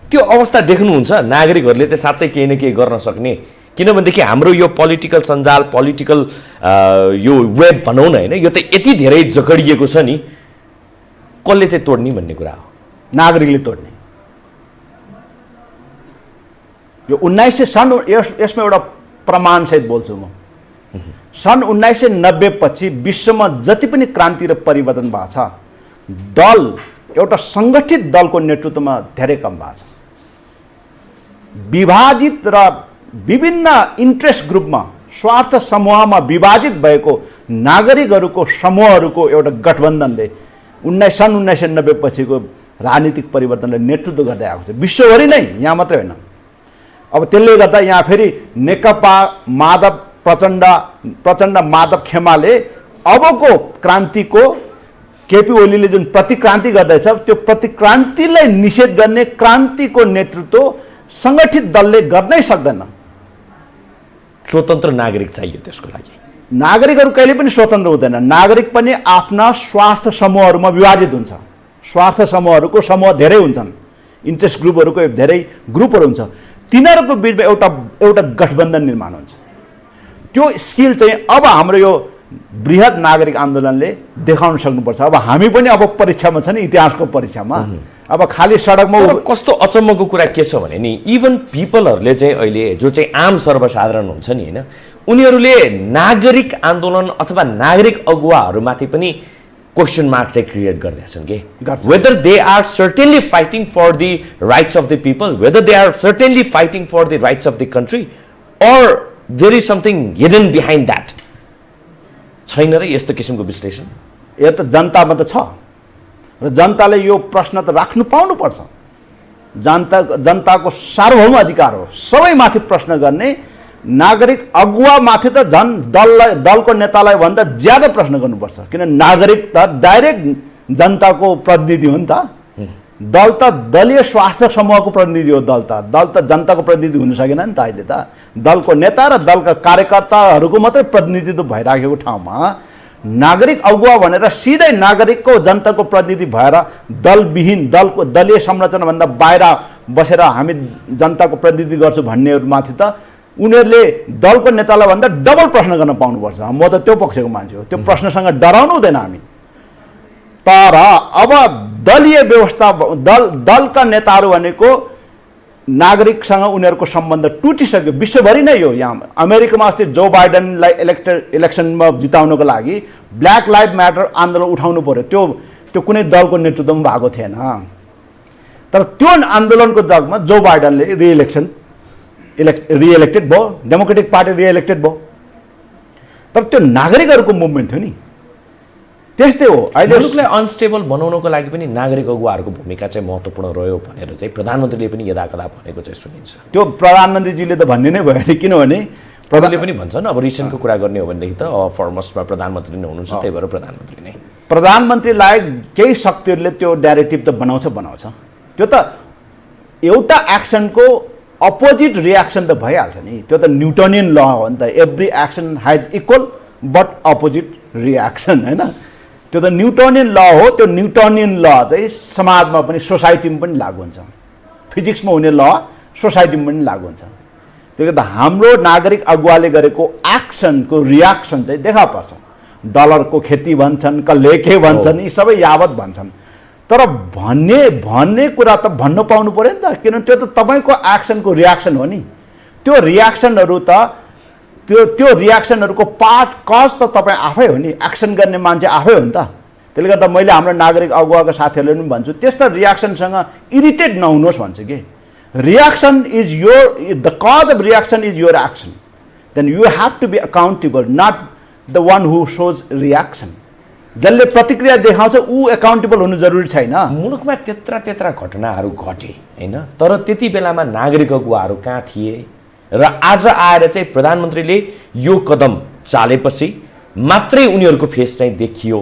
त्यो अवस्था देख्नुहुन्छ नागरिकहरूले चाहिँ साँच्चै केही न केही गर्न सक्ने? किनभनेदेखि हाम्रो यो पोलिटिकल सञ्जाल, पोलिटिकल यो वेब भनौँ न, होइन, यो त यति धेरै जकडिएको छ नि, कसले चाहिँ तोड्ने भन्ने कुरा हो। नागरिकले तोड्ने। यो 1900 यसमा एउटा प्रमाणसहित बोल्छु म। सन् 1990 पछि विश्वमा जति पनि क्रान्ति र परिवर्तन भएको छ, दल एउटा सङ्गठित दलको नेतृत्वमा धेरै कम भएको छ। विभाजित र विभिन्न इन्ट्रेस्ट ग्रुपमा, स्वार्थ समूहमा विभाजित भएको नागरिकहरूको समूहहरूको एउटा गठबन्धनले सन् 1990 पछिको राजनीतिक परिवर्तनलाई नेतृत्व गर्दै आएको छ, विश्वभरि नै, यहाँ मात्रै होइन। अब त्यसले गर्दा यहाँ फेरि नेकपा प्रचण्ड माधव खेमाले अबको क्रान्तिको, केपी ओलीले जुन प्रतिक्रान्ति गर्दैछ, त्यो प्रतिक्रान्तिलाई निषेध गर्ने क्रान्तिको नेतृत्व सङ्गठित दलले गर्नै सक्दैन। स्वतन्त्र नागरिक चाहियो त्यसको लागि। नागरिकहरू कहिले पनि स्वतन्त्र हुँदैन। नागरिक पनि आफ्ना स्वार्थ समूहहरूमा विभाजित हुन्छ। स्वार्थ समूहहरूको समूह धेरै हुन्छन्, इन्ट्रेस्ट ग्रुपहरूको धेरै ग्रुपहरू हुन्छ, तिनीहरूको बिचमा एउटा गठबन्धन निर्माण हुन्छ। त्यो स्किल चाहिँ अब हाम्रो यो बृहत नागरिक आन्दोलनले देखाउन सक्नुपर्छ। अब हामी पनि अब परीक्षामा छ नि, इतिहासको परीक्षामा। अब खालि सडकमा कस्तो अचम्मको कुरा के छ भने नि, इभन पिपलहरूले चाहिँ अहिले जो चाहिँ आम सर्वसाधारण हुन्छ नि, होइन, उनीहरूले नागरिक आन्दोलन अथवा नागरिक अगुवाहरूमाथि पनि क्वेसन मार्क चाहिँ क्रिएट गर्दैछन् के, whether they are certainly fighting for the rights of the people, whether they are certainly fighting for the rights of the country, or there is something hidden behind that. छैन र यस्तो किसिमको विश्लेषण? यो त जनतामा त छ, र जनताले यो प्रश्न त राख्नु पाउनुपर्छ। जनताको सार्वभौम अधिकार हो सबैमाथि प्रश्न गर्ने। नागरिक अगुवामाथि त झन् दलको नेतालाई भन्दा ज्यादा प्रश्न गर्नुपर्छ, किन नागरिक त डाइरेक्ट जनताको प्रतिनिधि हो नि त। दल त दलीय स्वार्थ समूहको प्रतिनिधि हो। दल त जनताको प्रतिनिधि हुन सकेन नि त। अहिले त दलको नेता र दलका कार्यकर्ताहरूको मात्रै प्रतिनिधित्व भइराखेको ठाउँमा नागरिक अगुवा भनेर सिधै नागरिकको जनताको प्रतिनिधि भएर दलविहीन, दलको दलीय संरचनाभन्दा बाहिर बसेर हामी जनताको प्रतिनिधि गर्छु भन्नेहरूमाथि त उनीहरूले दलको नेतालाई भन्दा डबल प्रश्न गर्न पाउनुपर्छ। म त त्यो पक्षको मान्छे हो, त्यो प्रश्नसँग डराउनु हुँदैन हामी। तर अब दलीय व्यवस्था दलका नेताहरू भनेको नागरिकसँग उनीहरूको सम्बन्ध टुटिसक्यो विश्वभरि नै। यो यहाँ अमेरिकामा अस्ति जो बाइडेनलाई इलेक्सनमा जिताउनको लागि ब्ल्याक लाइफ म्याटर आन्दोलन उठाउनु पर्यो, त्यो कुनै दलको नेतृत्वमा भएको थिएन। तर त्यो आन्दोलनको जगमा जो बाइडेनले रिइलेक्टेड भयो, डेमोक्रेटिक पार्टी रिइलेक्टेड भयो। तर त्यो नागरिकहरूको मुभमेन्ट थियो नि। त्यस्तै हो अहिले मुलुकलाई अनस्टेबल बनाउनको लागि पनि नागरिक अगुवाहरूको भूमिका चाहिँ महत्त्वपूर्ण रह्यो भनेर चाहिँ प्रधानमन्त्रीले पनि यदाकदा भनेको चाहिँ सुनिन्छ। त्यो प्रधानमन्त्रीजीले त भन्ने नै भयो नि, किनभने प्रधानले पनि भन्छन् अब रिसेन्टको कुरा गर्ने हो भनेदेखि त फरमोस्टमा प्रधानमन्त्री नै हुनुहुन्छ, त्यही भएर प्रधानमन्त्री नै। प्रधानमन्त्रीलाई केही शक्तिहरूले त्यो ड्यारेक्टिभ त बनाउँछ। त्यो त एउटा एक्सनको अपोजिट रियाक्सन त भइहाल्छ नि। त्यो त न्युटनियन ल हो नि त, every action has equal but opposite reaction, होइन? त्यो त न्युटनियन ल हो। त्यो न्युटनियन ल चाहिँ समाजमा पनि सोसाइटीमा पनि लागु हुन्छ। फिजिक्समा हुने ल सोसाइटीमा पनि लागु हुन्छ। त्यसले गर्दा हाम्रो नागरिक अगुवाले गरेको एक्सनको रियाक्सन चाहिँ देखा पर्छ। डलरको खेती भन्छन्, कसले के भन्छन्, यी सबै यावत भन्छन्। तर भन्ने कुरा त भन्न पाउनु पर्यो नि त, किनभने त्यो त तपाईँको एक्सनको रियाक्सन हो नि। त्यो रियाक्सनहरू त त्यो रियाक्सनहरूको पार्ट कज त तपाईँ आफै हो नि, एक्सन गर्ने मान्छे आफै हो नि त। त्यसले गर्दा मैले हाम्रो नागरिक अगुवाका साथीहरूले पनि भन्छु, त्यस्ता रियाक्सनसँग इरिटेट नहुनुहोस् भन्छु कि reaction is the cause of reaction is your action, then you have to be accountable, not the one who shows reaction. जसले प्रतिक्रिया देखाउँछ ऊ एकाउन्टेबल हुनु जरुरी छैन। मुलुकमा त्यत्रा घटनाहरू घटे होइन, तर त्यति बेलामा नागरिक अगुवाहरू कहाँ थिए र आज आएर चाहिँ प्रधानमन्त्रीले यो कदम चालेपछि मात्रै उनीहरूको फेस चाहिँ देखियो।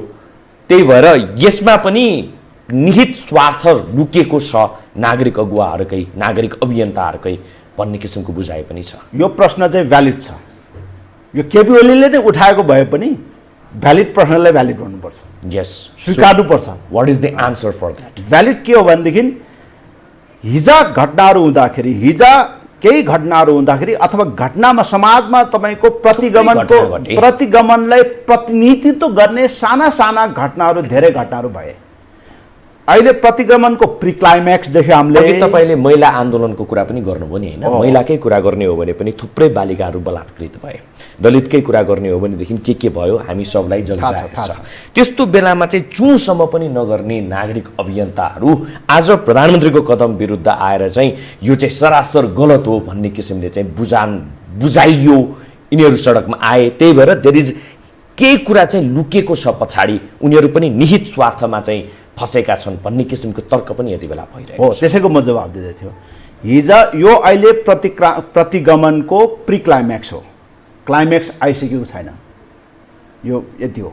त्यही भएर यसमा पनि निहित स्वार्थ लुकेको छ नागरिक अगुवाहरूकै, नागरिक अभियन्ताहरूकै भन्ने किसिमको बुझाइ पनि छ। यो प्रश्न चाहिँ भ्यालिड छ। यो केपी ओलीले नै उठाएको भए पनि भ्यालिड प्रश्नलाई भ्यालिड हुनुपर्छ, यस, स्वीकार्नुपर्छ। What is the answer for that? Valid के हो भनेदेखि हिजो घटनाहरू हुँदाखेरि, केही घटनाहरू हुँदाखेरि अथवा घटनामा समाजमा तपाईँको प्रतिगमनलाई प्रतिनिधित्व गर्ने साना घटनाहरू, धेरै घटनाहरू भए। अहिले प्रतिगमनको प्रिक्लाइम्याक्स देख्यो हामीले। तपाईँले महिला आन्दोलनको कुरा पनि गर्नुभयो नि होइन? महिलाकै कुरा गर्ने हो भने पनि थुप्रै बालिकाहरू बलात्कृत भए। दलितकै कुरा गर्ने हो भनेदेखि के भयो हामी सबलाई जल्झाएको छ। त्यस्तो बेलामा चाहिँ चुसम्म पनि नगर्ने नागरिक अभियन्ताहरू आज प्रधानमन्त्रीको कदम विरुद्ध आएर चाहिँ यो चाहिँ सरासर गलत हो भन्ने किसिमले चाहिँ बुझाइयो, यिनीहरू सडकमा आए। त्यही भएर देयर इज केही कुरा चाहिँ लुकेको छ पछाडि, उनीहरू पनि निहित स्वार्थमा चाहिँ फसेका छन् भन्ने किसिमको तर्क पनि यति बेला भइरहेको हो। त्यसैको म जवाब दिँदै थियो। हिजो यो अहिले प्रतिगमनको प्रिक्लाइम्याक्स हो, क्लाइम्याक्स आइसकेको छैन। यो यति हो,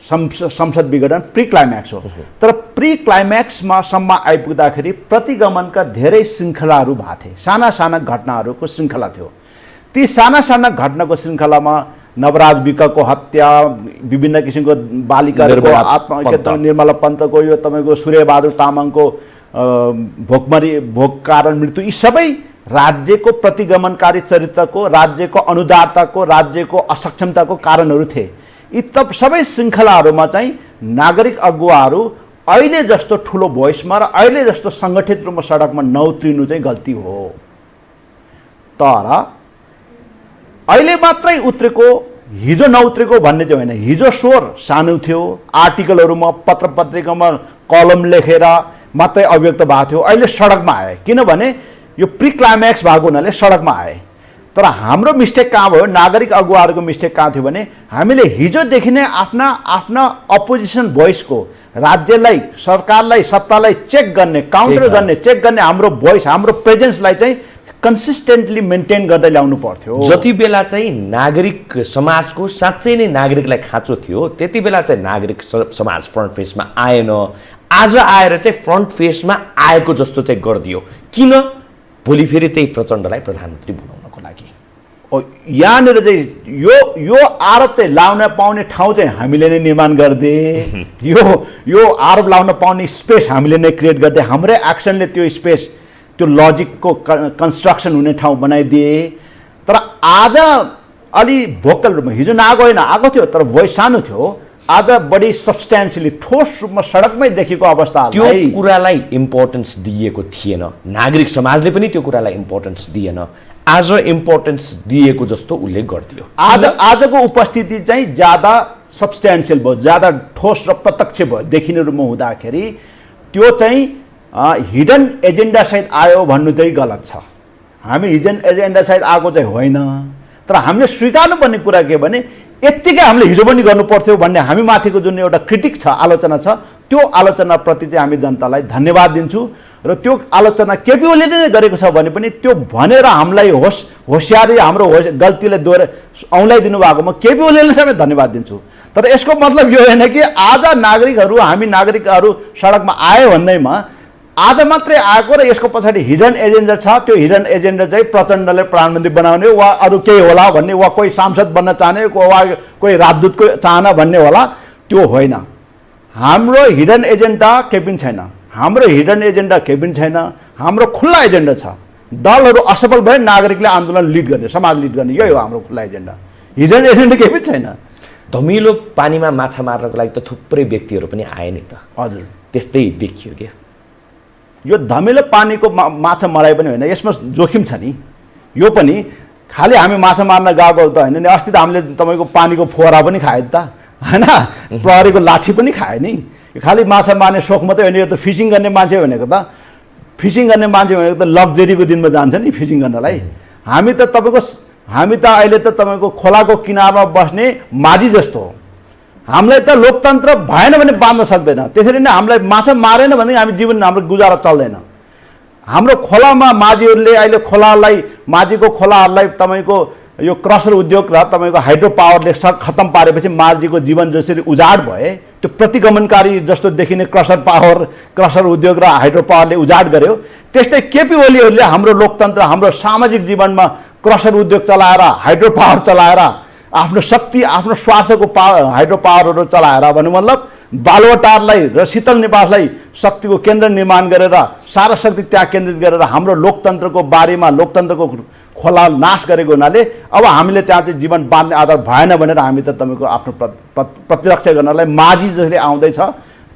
संसद विघटन प्रिक्लाइम्याक्स हो। तर प्रिक्लाइम्याक्समा सम्म आइपुग्दाखेरि प्रतिगमनका धेरै श्रृङ्खलाहरू भएको थिए, साना घटनाहरूको श्रृङ्खला थियो। ती साना घटनाको श्रृङ्खलामा नवराज विकको हत्या, विभिन्न किसिमको बालिकाहरूको आत्महत्या, निर्मला पन्तको यो तपाईँको सूर्यबहादुर तामाङको भोक कारण मृत्यु, यी सबै राज्यको प्रतिगमनकारी चरित्रको, राज्यको अनुदारताको, राज्यको असक्षमताको कारणहरू थिए। यी सबै श्रृङ्खलाहरूमा चाहिँ नागरिक अगुवाहरू अहिले जस्तो ठुलो भोइसमा र अहिले जस्तो सङ्गठित रूपमा सडकमा नउत्रिनु चाहिँ गल्ती हो। तर अहिले मात्रै उत्रेको, हिजो नउत्रेको भन्ने चाहिँ होइन। हिजो स्वर सानो थियो, आर्टिकलहरूमा पत्र पत्रिकामा कलम लेखेर मात्रै अभिव्यक्त भएको थियो। अहिले सडकमा आए, किनभने यो प्रिक्लाइम्याक्स भएको हुनाले सडकमा आए। तर हाम्रो मिस्टेक कहाँ भयो, नागरिक अगुवाहरूको मिस्टेक कहाँ थियो भने हामीले हिजोदेखि नै आफ्ना अपोजिसन भोइसको, राज्यलाई, सरकारलाई, सत्तालाई चेक गर्ने, काउन्टर गर्ने, चेक गर्ने हाम्रो भोइस, हाम्रो प्रेजेन्सलाई चाहिँ कन्सिस्टेन्टली मेन्टेन गर्दै ल्याउनु पर्थ्यो। जति बेला चाहिँ नागरिक समाजको साँच्चै नै नागरिकलाई खाँचो थियो त्यति बेला चाहिँ नागरिक समाज फ्रन्ट फेसमा आएन। आज आएर चाहिँ फ्रन्ट फेसमा आएको जस्तो चाहिँ गरिदियो। किन? भोलि फेरि त्यही प्रचण्डलाई प्रधानमन्त्री बनाउनको लागि। यहाँनिर चाहिँ यो आरोप चाहिँ लाउन पाउने ठाउँ चाहिँ हामीले नै निर्माण गरिदिए। यो आरोप लाउन पाउने स्पेस हामीले नै क्रिएट गरिदिए। हाम्रै एक्सनले त्यो स्पेस, त्यो लजिकको कन्स्ट्रक्सन हुने ठाउँ बनाइदिए। तर आज अलि भोकल रूपमा हिजो नआएको होइन, आएको थियो तर भोइस सानो थियो, आज बढी सब्सटेन्सियली ठोस रूपमा सडकमै देखेको अवस्था त्यो कुरालाई इम्पोर्टेन्स दिएको थिएन, नागरिक समाजले पनि त्यो कुरालाई इम्पोर्टेन्स दिएन। आज इम्पोर्टेन्स दिएको जस्तो उल्लेख गरिदियो। आजको उपस्थिति चाहिँ ज्यादा सब्सटेन्सियल भयो, ज्यादा ठोस र प्रत्यक्ष भयो देखिने रूपमा हुँदाखेरि त्यो चाहिँ हिडन एजेन्डा सहित आयो भन्नु चाहिँ गलत छ। हामी हिडन एजेन्डा सहित आएको चाहिँ होइन, तर हामीले स्वीकार्नुपर्ने कुरा के भने यत्तिकै हामीले हिजो पनि गर्नु पर्थ्यो भन्ने हामी माथिको जुन एउटा क्रिटिक छ, आलोचना छ, त्यो आलोचनाप्रति चाहिँ हामी जनतालाई धन्यवाद दिन्छु। र त्यो आलोचना केपी ओलीले नै गरेको छ भने पनि त्यो भनेर हामीलाई होसियारी हाम्रो गल्तीले औँलाइदिनु भएकोमा केपी ओलीले समेत धन्यवाद दिन्छु। तर यसको मतलब यो होइन कि आज हामी नागरिकहरू सडकमा आयो भन्दैमा आज मात्रै आएको र यसको पछाडि हिडन एजेन्डा छ, त्यो हिडन एजेन्डा चाहिँ प्रचण्डले प्रधानमन्त्री बनाउने वा अरू केही होला भन्ने, वा कोही सांसद बन्न चाहने, वा कोही राजदूतको चाहना भन्ने होला, त्यो होइन। हाम्रो हिडन एजेन्डा केही पनि छैन, हाम्रो हिडन एजेन्डा केही पनि छैन, हाम्रो खुल्ला एजेन्डा छ। दलहरू असफल भए नागरिकले आन्दोलन लिड गर्ने, समाज लिड गर्ने, यही हो हाम्रो खुल्ला एजेन्डा। हिडन एजेन्डा केही पनि छैन। धमिलो पानीमा माछा मार्नको लागि त थुप्रै व्यक्तिहरू पनि आए नि त। हजुर, त्यस्तै देखियो के यो धमिलो पानीको माछा मराइ पनि होइन, यसमा जोखिम छ नि। यो पनि खालि हामी माछा मार्न गएको त होइन नि, अस्ति त हामीले तपाईँको पानीको फोहरा पनि खायो त होइन, प्रहरीको लाठी पनि खायो नि। खालि माछा मार्ने सोख मात्रै होइन, यो त फिसिङ गर्ने मान्छे भनेको त लग्जरीको दिनमा जान्छ नि फिसिङ गर्नलाई। हामी त अहिले त तपाईँको खोलाको किनारमा बस्ने माझी जस्तो हो। हामीलाई त लोकतन्त्र भएन भने बाँध्न सक्दैन, त्यसरी नै हामीलाई माछा मारेन भने हाम्रो गुजारा चल्दैन। हाम्रो खोलामा माझीहरूले अहिले माझीको खोलाहरूलाई तपाईँको यो क्रसर उद्योग र तपाईँको हाइड्रो पावरले खत्तम पारेपछि माझीको जीवन जसरी उजाड भए, त्यो प्रतिगमनकारी जस्तो देखिने क्रसर उद्योग र हाइड्रो पावरले उजाड गर्यो, त्यस्तै केपी ओलीहरूले हाम्रो लोकतन्त्र, हाम्रो सामाजिक जीवनमा क्रसर उद्योग चलाएर, हाइड्रो पावर चलाएर, आफ्नो शक्ति, आफ्नो स्वार्थको हाइड्रो पावरहरू चलाएर भन्नु मतलब बालुवाटारलाई र शीतल निवासलाई शक्तिको केन्द्र निर्माण गरेर सारा शक्ति त्यहाँ केन्द्रित गरेर हाम्रो लोकतन्त्रको बारेमा, लोकतन्त्रको खोला नाश गरेको हुनाले अब हामीले त्यहाँ चाहिँ जीवन बाँध्ने आधार भएन भनेर हामी त तपाईँको आफ्नो प्रतिरक्षा गर्नलाई माझी जसरी आउँदैछ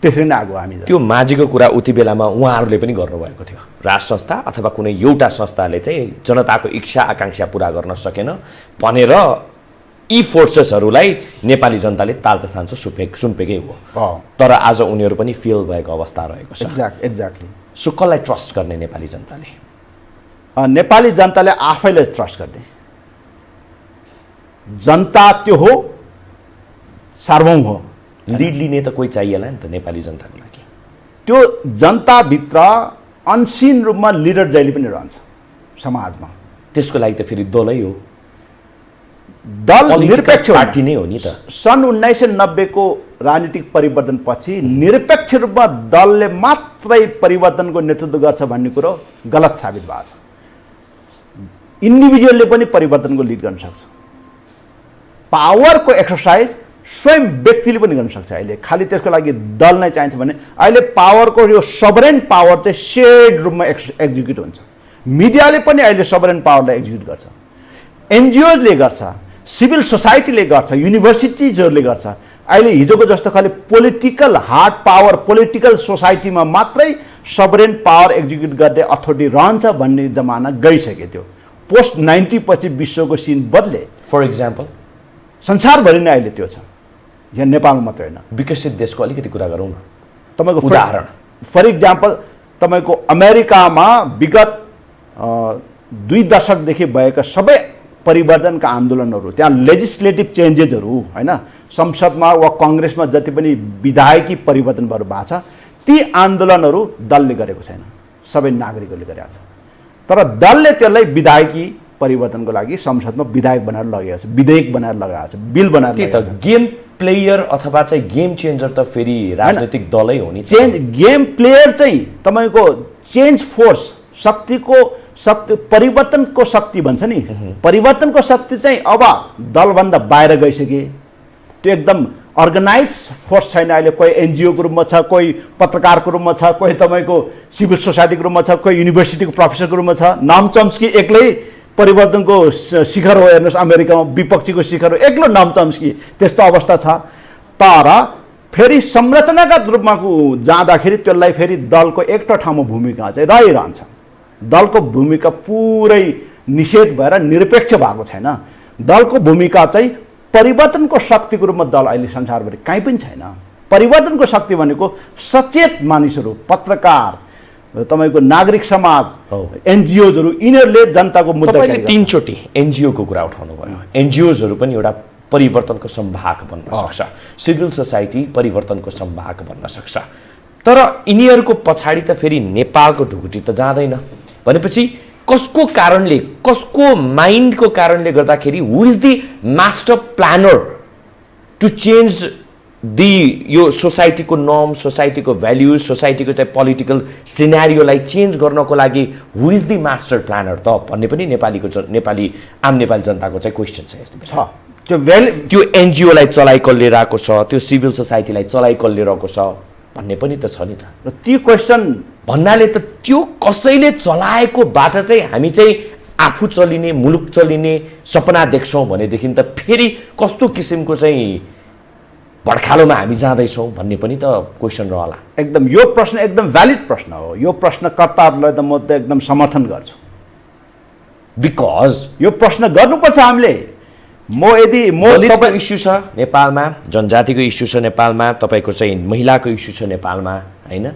त्यसरी नै आगो हामी। त्यो माझीको कुरा उति बेलामा उहाँहरूले पनि गर्नुभएको थियो। राष्ट्र संस्था अथवा कुनै एउटा संस्थाले चाहिँ जनताको इच्छा आकाङ्क्षा पुरा गर्न सकेन भनेर यी फोर्सेसहरूलाई नेपाली जनताले ताल्चा सान्छ सुम्पेकै हो। तर आज उनीहरू पनि फेल भएको अवस्था रहेको छ। एक्ज्याक्टली। सो कसलाई ट्रस्ट गर्ने नेपाली जनताले? नेपाली जनताले आफैलाई ट्रस्ट गर्ने। जनता त्यो हो, सार्वभौम हो। लिड लिने त कोही चाहिएला नि त नेपाली जनताको लागि। त्यो जनताभित्र अनसिन रूपमा लिडर जहिले पनि रहन्छ समाजमा। त्यसको लागि त फेरि दलै हो, दल निरपेक्ष पार्टी नै हो नि त। सन् 1990 को राजनीतिक परिवर्तनपछि निरपेक्ष रूपमा दलले मात्रै परिवर्तनको नेतृत्व गर्छ भन्ने कुरो गलत साबित भएको छ। इन्डिभिजुअलले पनि परिवर्तनको लिड गर्न सक्छ। पावरको एक्सर्साइज स्वयं व्यक्तिले पनि गर्न सक्छ। अहिले खालि त्यसको लागि दल नै चाहिन्छ भने अहिले पावरको यो सबरेन पावर चाहिँ सेयर्ड रूपमा एक्जिक्युट हुन्छ। मिडियाले पनि अहिले सबरेन पावरलाई एक्जिक्युट गर्छ, एनजिओजले गर्छ, सिभिल सोसाइटीले गर्छ, युनिभर्सिटिजहरूले गर्छ। अहिले हिजोको जस्तो खालि पोलिटिकल हार्ड पावर, पोलिटिकल सोसाइटीमा मात्रै सबरेन पावर एक्जिक्युट गर्ने अथोरिटी रहन्छ भन्ने जमाना गइसक्यो। त्यो पोस्ट 90 पछि विश्वको सिन बदले। फर इक्जाम्पल संसारभरि नै अहिले त्यो छ, यहाँ नेपालमा मात्रै होइन। विकसित देशको अलिकति कुरा गरौँ न। तपाईँको उदाहरण फर इक्जाम्पल तपाईँको अमेरिकामा विगत 2 दशकदेखि भएका सबै परिवर्तनका आन्दोलनहरू, त्यहाँ लेजिस्लेटिभ चेन्जेसहरू होइन, संसदमा वा कङ्ग्रेसमा जति पनि विधायकी परिवर्तनहरू भएको छ, ती आन्दोलनहरू दलले गरेको छैन, सबै नागरिकहरूले गरेको छ। तर दलले त्यसलाई विधायकी परिवर्तनको लागि संसदमा विधायक बनाएर लगाएको छ, विधेयक बनाएर लगाएको छ, बिल बनाएर लगाएको छ। गेम प्लेयर अथवा चाहिँ गेम चेन्जर त फेरि राजनीतिक दलै हो नि। गेम प्लेयर चाहिँ तपाईँको चेन्ज फोर्स, शक्ति परिवर्तनको शक्ति भन्छ नि, परिवर्तनको शक्ति चाहिँ अब दलभन्दा बाहिर गइसके। त्यो एकदम अर्गनाइज फोर्स छैन अहिले। कोही एनजिओको रूपमा छ, कोही पत्रकारको रूपमा छ, कोही तपाईँको सिभिल सोसाइटीको रूपमा छ, कोही युनिभर्सिटीको प्रोफेसरको रूपमा छ। नाम चम्स्की एक्लै परिवर्तनको शिखर हो, हेर्नुहोस् अमेरिकामा विपक्षीको शिखर हो, एक्लो नाम चम्स्की, त्यस्तो अवस्था छ। तर फेरि संरचनागत रूपमा जाँदाखेरि त्यसलाई फेरि दलको एउटा ठाउँमा भूमिका चाहिँ रहिरहन्छ। दलको भूमिका पुरै निषेध भएर निरपेक्ष भएको छैन। दलको भूमिका चाहिँ परिवर्तनको शक्तिको रूपमा दल अहिले संसारभरि कहीँ पनि छैन। परिवर्तनको शक्ति भनेको सचेत मानिसहरू, पत्रकार, तपाईको नागरिक समाज, एनजिओजहरू, यिनीहरूले जनताको मुद्दा तपाईले तीनचोटि एनजिओको कुरा उठाउनु भयो। एनजिओजहरू पनि एउटा परिवर्तनको संवाहक बन्न सक्छ, सिभिल सोसाइटी परिवर्तनको संवाहक बन्न सक्छ। तर यिनीहरूको पछाडि त फेरि नेपालको ढुकुटी त जाँदैन भनेपछि कसको कारणले, कसको माइन्डको कारणले गर्दाखेरि who is the master planner to change यो सोसाइटीको नर्म, सोसाइटीको भ्याल्युज, सोसाइटीको चाहिँ पोलिटिकल सिनेरियोलाई चेन्ज गर्नको लागि हु इज द मास्टर प्लानर त भन्ने पनि नेपाली आम नेपाली जनताको चाहिँ क्वेसन छ। यस्तो छ त्यो एनजिओलाई चलाइ कसले रहेको छ, त्यो सिभिल सोसाइटीलाई चलाइ कसले रहेको छ भन्ने पनि त छ नि त। र त्यो क्वेसन भन्नाले त त्यो कसैले चलाएकोबाट चाहिँ हामी चाहिँ आफू चलिने, मुलुक चलिने सपना देख्छौँ भनेदेखि त फेरि कस्तो किसिमको चाहिँ भड्खालोमा हामी जाँदैछौँ भन्ने पनि त क्वेसन रहला। एकदम यो प्रश्न एकदम भ्यालिड प्रश्न हो। यो प्रश्नकर्ताहरूलाई त म त एकदम समर्थन गर्छु। बिकज यो प्रश्न गर्नुपर्छ हामीले। दलितको इस्यु छ नेपालमा, जनजातिको इस्यु छ नेपालमा, तपाईँको चाहिँ महिलाको इस्यु छ नेपालमा, होइन?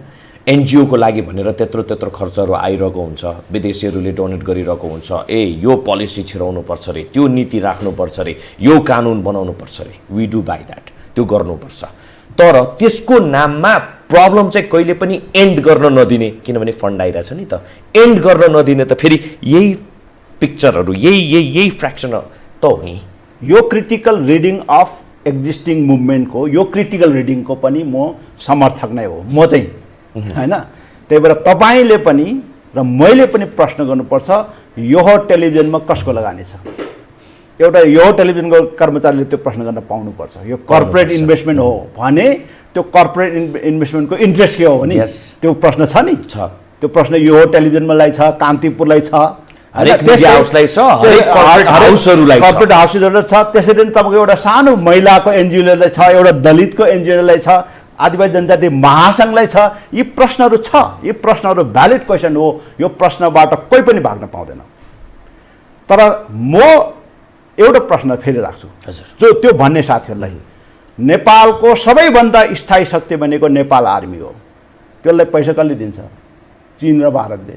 एनजिओको लागि भनेर त्यत्रो खर्चहरू आइरहेको हुन्छ, विदेशीहरूले डोनेट गरिरहेको हुन्छ। यो पोलिसी छिराउनु पर्छ रे, त्यो नीति राख्नुपर्छ रे, यो कानुन बनाउनु पर्छ रे, वी डु बाई द्याट, त्यो गर्नुपर्छ। तर त्यसको नाममा प्रब्लम चाहिँ कहिले पनि एन्ड गर्न नदिने, किनभने फन्ड आइरहेछ नि त, एन्ड गर्न नदिने त फेरि यही पिक्चरहरू, यही फ्र्याक्सन त हो नि। यो क्रिटिकल रिडिङ अफ एक्जिस्टिङ मुभमेन्टको, यो क्रिटिकल रिडिङको पनि म समर्थक नै हो, म चाहिँ, होइन? त्यही भएर तपाईँले पनि र मैले पनि प्रश्न गर्नुपर्छ, यो टेलिभिजनमा कसको लगानी छ? एउटा यो टेलिभिजनको कर्मचारीले त्यो प्रश्न गर्न पाउनुपर्छ। यो कर्पोरेट इन्भेस्टमेन्ट हो भने त्यो कर्पोरेट इन्भेस्टमेन्टको इन्ट्रेस्ट के हो भने त्यो प्रश्न छ नि, त्यो प्रश्न यो टेलिभिजनमालाई छ, कान्तिपुरलाई छ, कर्पोरेट हाउसहरूलाई छ। त्यसरी नै तपाईँको एउटा सानो महिलाको एनजिओलाई छ, एउटा दलितको एनजिओलाई छ, आदिवासी जनजाति महासङ्घलाई छ। यी प्रश्नहरू छ, यी प्रश्नहरू भ्यालिड क्वेसन हो। यो प्रश्नबाट कोही पनि भाग्न पाउँदैन। तर म एउटा प्रश्न फेरि राख्छु, जो त्यो भन्ने साथीहरूलाई, नेपालको सबैभन्दा स्थायी शक्ति भनेको नेपाल आर्मी हो। त्यसलाई पैसा कसले दिन्छ? चीन र भारतले।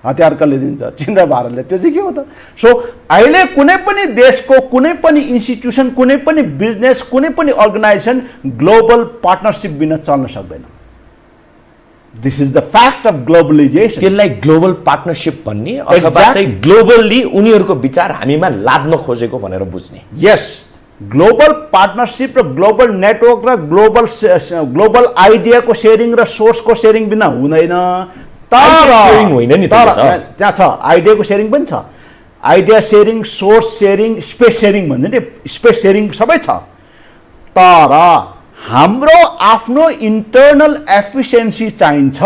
हतियार कसले दिन्छ? चीन र भारतले। त्यो चाहिँ के हो त? सो अहिले कुनै पनि देशको कुनै पनि इन्स्टिट्युसन, कुनै पनि बिजनेस, कुनै पनि अर्गनाइजेसन ग्लोबल पार्टनरसिप बिना चल्न सक्दैन। This is the fact of globalisation. त्यसलाई ग्लोबल पार्टनरसिप भन्ने अथवा चाहिँ ग्लोबल्ली उनीहरूको विचार हामीमा लाद्न खोजेको भनेर बुझ्ने। यस, ग्लोबल पार्टनरसिप र ग्लोबल नेटवर्क र ग्लोबल आइडियाको सेयरिङ र सोर्सको सेयरिङ बिना हुँदैन। त्यहाँ छ आइडियाको सेयरिङ पनि छ, idea sharing, source sharing, space sharing भन्छ नि, स्पेस सेयरिङ सबै छ। तर हाम्रो आफ्नो इन्टरनल एफिसिएन्सी चाहिन्छ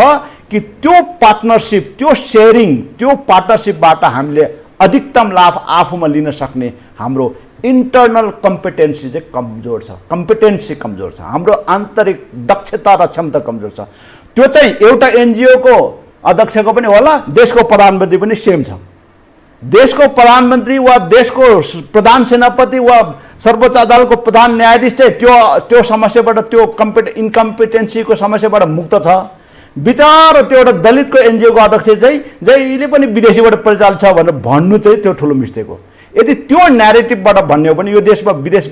कि त्यो पार्टनरसिप, त्यो सेयरिङ, त्यो पार्टनरसिपबाट हामीले अधिकतम लाभ आफूमा लिन सक्ने हाम्रो इन्टरनल कम्पिटेन्सी चाहिँ कमजोर छ। कम्पिटेन्सी कमजोर छ, हाम्रो आन्तरिक दक्षता र क्षमता कमजोर छ। त्यो चाहिँ एउटा एनजिओको अध्यक्षको पनि होला, देशको प्रधानमन्त्री पनि सेम छ। देशको प्रधानमन्त्री वा देशको प्रधान सेनापति वा सर्वोच्च अदालतको प्रधान न्यायाधीश चाहिँ त्यो समस्याबाट, त्यो इन्कम्पिटेन्सीको समस्याबाट मुक्त छ। विचार त्यो एउटा दलितको एनजिओको अध्यक्ष चाहिँ जहिले पनि विदेशीबाट परिचालित छ भनेर भन्नु चाहिँ त्यो ठुलो मिस्टेक हो। यदि त्यो न्यारेटिभबाट भन्ने हो भने यो देशमा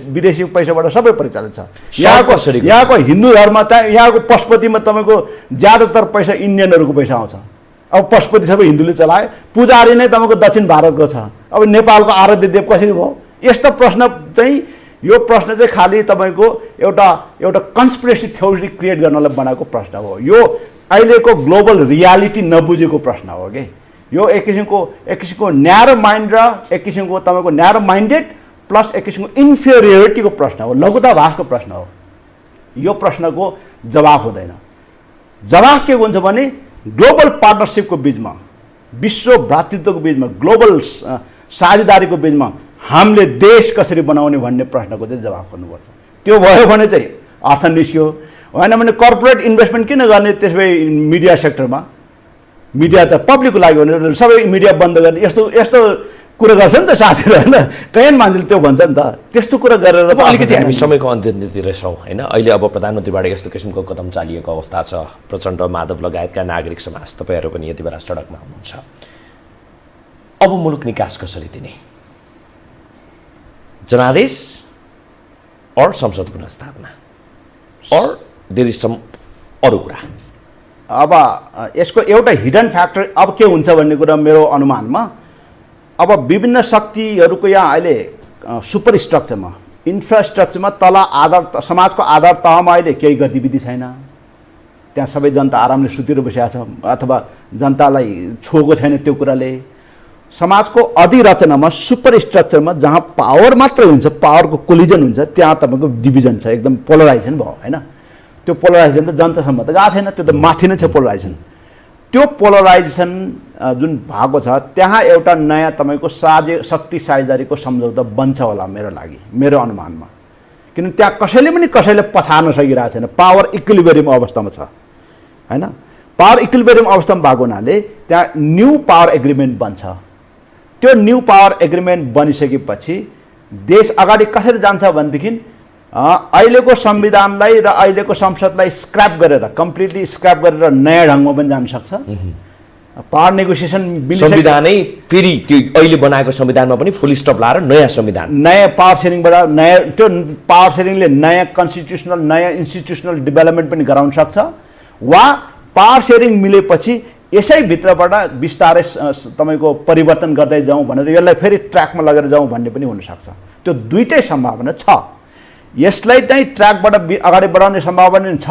विदेशी पैसाबाट सबै परिचालित छ। यहाँको हिन्दू धर्म, यहाँको पशुपतिमा तपाईँको ज्यादातर पैसा इन्डियनहरूको पैसा आउँछ। अब पशुपति सबै हिन्दूले चलाए, पुजारी नै तपाईँको दक्षिण भारतको छ। अब नेपालको आराध्य देव कसरी भयो? यस्तो प्रश्न चाहिँ, यो प्रश्न चाहिँ खालि तपाईँको एउटा कन्स्पिरेसी थ्योरी क्रिएट गर्नलाई बनाएको प्रश्न हो। यो अहिलेको ग्लोबल रियालिटी नबुझेको प्रश्न हो कि यो एक किसिमको न्यारो माइन्ड र एक किसिमको तपाईँको न्यारो माइन्डेड प्लस एक किसिमको इन्फेरियोरिटीको प्रश्न हो, लघुताभासको प्रश्न हो। यो प्रश्नको जवाफ हुँदैन। जवाफ के हुन्छ भने ग्लोबल पार्टनरसिपको बिचमा, विश्व भ्रातृत्वको बिचमा, ग्लोबल साझेदारीको बिचमा हामीले देश कसरी बनाउने भन्ने प्रश्नको चाहिँ जवाफ गर्नुपर्छ। त्यो भयो भने चाहिँ अर्थ निस्क्यो, होइन भने कर्पोरेट इन्भेस्टमेन्ट किन गर्ने त्यसै मिडिया सेक्टरमा? मिडिया त पब्लिकको लागि भने सबै मिडिया बन्द गर्ने यस्तो कुरा गर्छ नि त साथीहरू, होइन? कैयन मान्छेले त्यो भन्छ नि त, त्यस्तो कुरा गरेर अलिकति हामी समयको अन्त्यतिर छौँ, होइन? अहिले अब प्रधानमन्त्रीबाट यस्तो किसिमको कदम चालिएको अवस्था छ, प्रचण्ड माधव लगायतका नागरिक समाज तपाईँहरू पनि यति बेला सडकमा हुनुहुन्छ। अब मुलुक निकास कसरी दिने? जनादेश और संसद पुनर्स्थापना और देयर इज सम अरू कुरा? अब यसको एउटा हिडन फ्याक्टर अब के हुन्छ भन्ने कुरा मेरो अनुमानमा, अब विभिन्न शक्तिहरूको यहाँ अहिले सुपर स्ट्रक्चरमा, इन्फ्रास्ट्रक्चरमा तल आधार समाजको आधार तहमा अहिले केही गतिविधि छैन। त्यहाँ सबै जनता आरामले सुतेर बसेको छ अथवा जनतालाई छोएको छैन त्यो कुराले। समाजको अधिरचनामा सुपर स्ट्रक्चरमा जहाँ पावर मात्र हुन्छ, पावरको कोलिजन हुन्छ, त्यहाँ तपाईँको डिभिजन छ, एकदम पोलराइजेसन भयो, होइन? त्यो पोलराइजेसन त जनतासम्म त गएको छैन, त्यो त माथि नै छ पोलराइजेसन। त्यो पोलराइजेसन जुन भएको छ त्यहाँ एउटा नयाँ तपाईँको शक्ति साझेदारीको सम्झौता बन्छ होला मेरो लागि, मेरो अनुमानमा। किनभने त्यहाँ कसैले पनि कसैले पछार्न सकिरहेको छैन, पावर इक्विलिब्रियम अवस्थामा छ, होइन? पावर इक्विलिब्रियम अवस्थामा भएको हुनाले त्यहाँ न्यू पावर एग्रिमेन्ट बन्छ। त्यो न्यू पावर एग्रिमेन्ट बनिसकेपछि देश अगाडि कसरी जान्छ भनेदेखि अहिलेको संविधानलाई र अहिलेको संसदलाई स्क्रैप गरेर, कम्प्लिटली स्क्रैप गरेर नयाँ ढङ्गमा पनि जान सक्छ। पावर नेगोसिएसन संविधानै फेरि त्यो अहिले बनाएको संविधानमा पनि फुल स्टप लाएर नयाँ संविधान, नयाँ पावर सेयरिङबाट नयाँ, त्यो पावर सेयरिङले नयाँ कन्स्टिट्युसनल, नयाँ इन्स्टिट्युसनल डेभलपमेन्ट पनि गराउन सक्छ। वा पावर सेयरिङ मिलेपछि यसैभित्रबाट बिस्तारै तपाईँको परिवर्तन गर्दै जाउँ भनेर यसलाई फेरि ट्र्याकमा लगेर जाउँ भन्ने पनि हुनसक्छ। त्यो दुईटै सम्भावना छ। यसलाई चाहिँ ट्र्याकबाट अगाडि बढाउने सम्भावना पनि छ,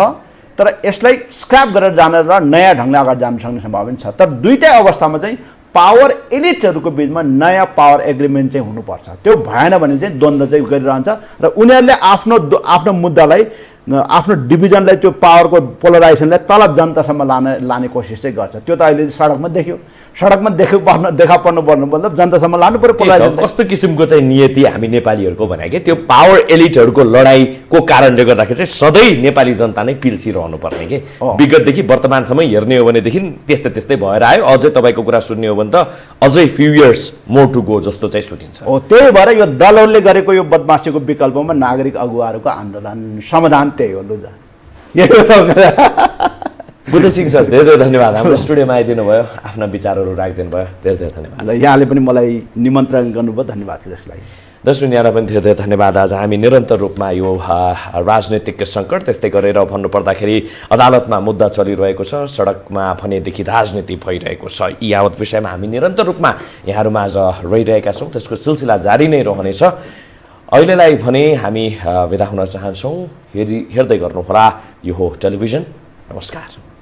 तर यसलाई स्क्रैप गरेर जान र नयाँ ढङ्गले अगाडि जान सक्ने सम्भावना छ। तर दुईटै अवस्थामा चाहिँ पावर एलिटहरूको बिचमा नयाँ पावर एग्रिमेन्ट चाहिँ हुनुपर्छ। त्यो भएन भने चाहिँ द्वन्द्व चाहिँ गरिरहन्छ र उनीहरूले आफ्नो मुद्दालाई, आफ्नो डिभिजनलाई, त्यो पावरको पोलराइजेसनलाई तल जनतासम्म लाने कोसिस चाहिँ गर्छ। त्यो त अहिले सडकमा देखा पर्नु मतलब जनतासम्म लानु पर्यो पोलराइजेसन। कस्तो किसिमको चाहिँ नियति हामी नेपालीहरूको भने कि त्यो पावर एलिटहरूको लडाइँको कारणले गर्दाखेरि चाहिँ सधैँ नेपाली जनता नै पिल्सिरहनु पर्ने कि विगतदेखि वर्तमानसम्म हेर्ने हो भनेदेखि त्यस्तै भएर आयो। अझै तपाईँको कुरा सुन्ने हो भने त अझै few years more to go जस्तो चाहिँ सुनिन्छ। त्यही भएर यो दलहरूले गरेको यो बदमासीको विकल्पमा नागरिक अगुवाहरूको आन्दोलन समाधान त्यही हो। लु बुद्ध सिंह सर, धेरै धेरै धन्यवाद हाम्रो स्टुडियोमा आइदिनु भयो, आफ्ना विचारहरू राखिदिनु भयो, धेरै धेरै धन्यवाद। यहाँले पनि मलाई निमन्त्रण गर्नुभयो, धन्यवाद छ त्यसको लागि। दर्शक यहाँलाई पनि धेरै धेरै धन्यवाद। आज हामी निरन्तर रूपमा यो राजनैतिक सङ्कट, त्यस्तै गरेर भन्नुपर्दाखेरि अदालतमा मुद्दा चलिरहेको छ, सडकमा भनेदेखि राजनीति भइरहेको छ, यी यावत विषयमा हामी निरन्तर रूपमा यहाँहरूमा आज रहिरहेका छौँ। त्यसको सिलसिला जारी नै रहनेछ। अहिलेलाई भने हामी बिदा हुन चाहन्छौँ। हेर्दै गर्नुहोला यो हो टेलिभिजन। नमस्कार।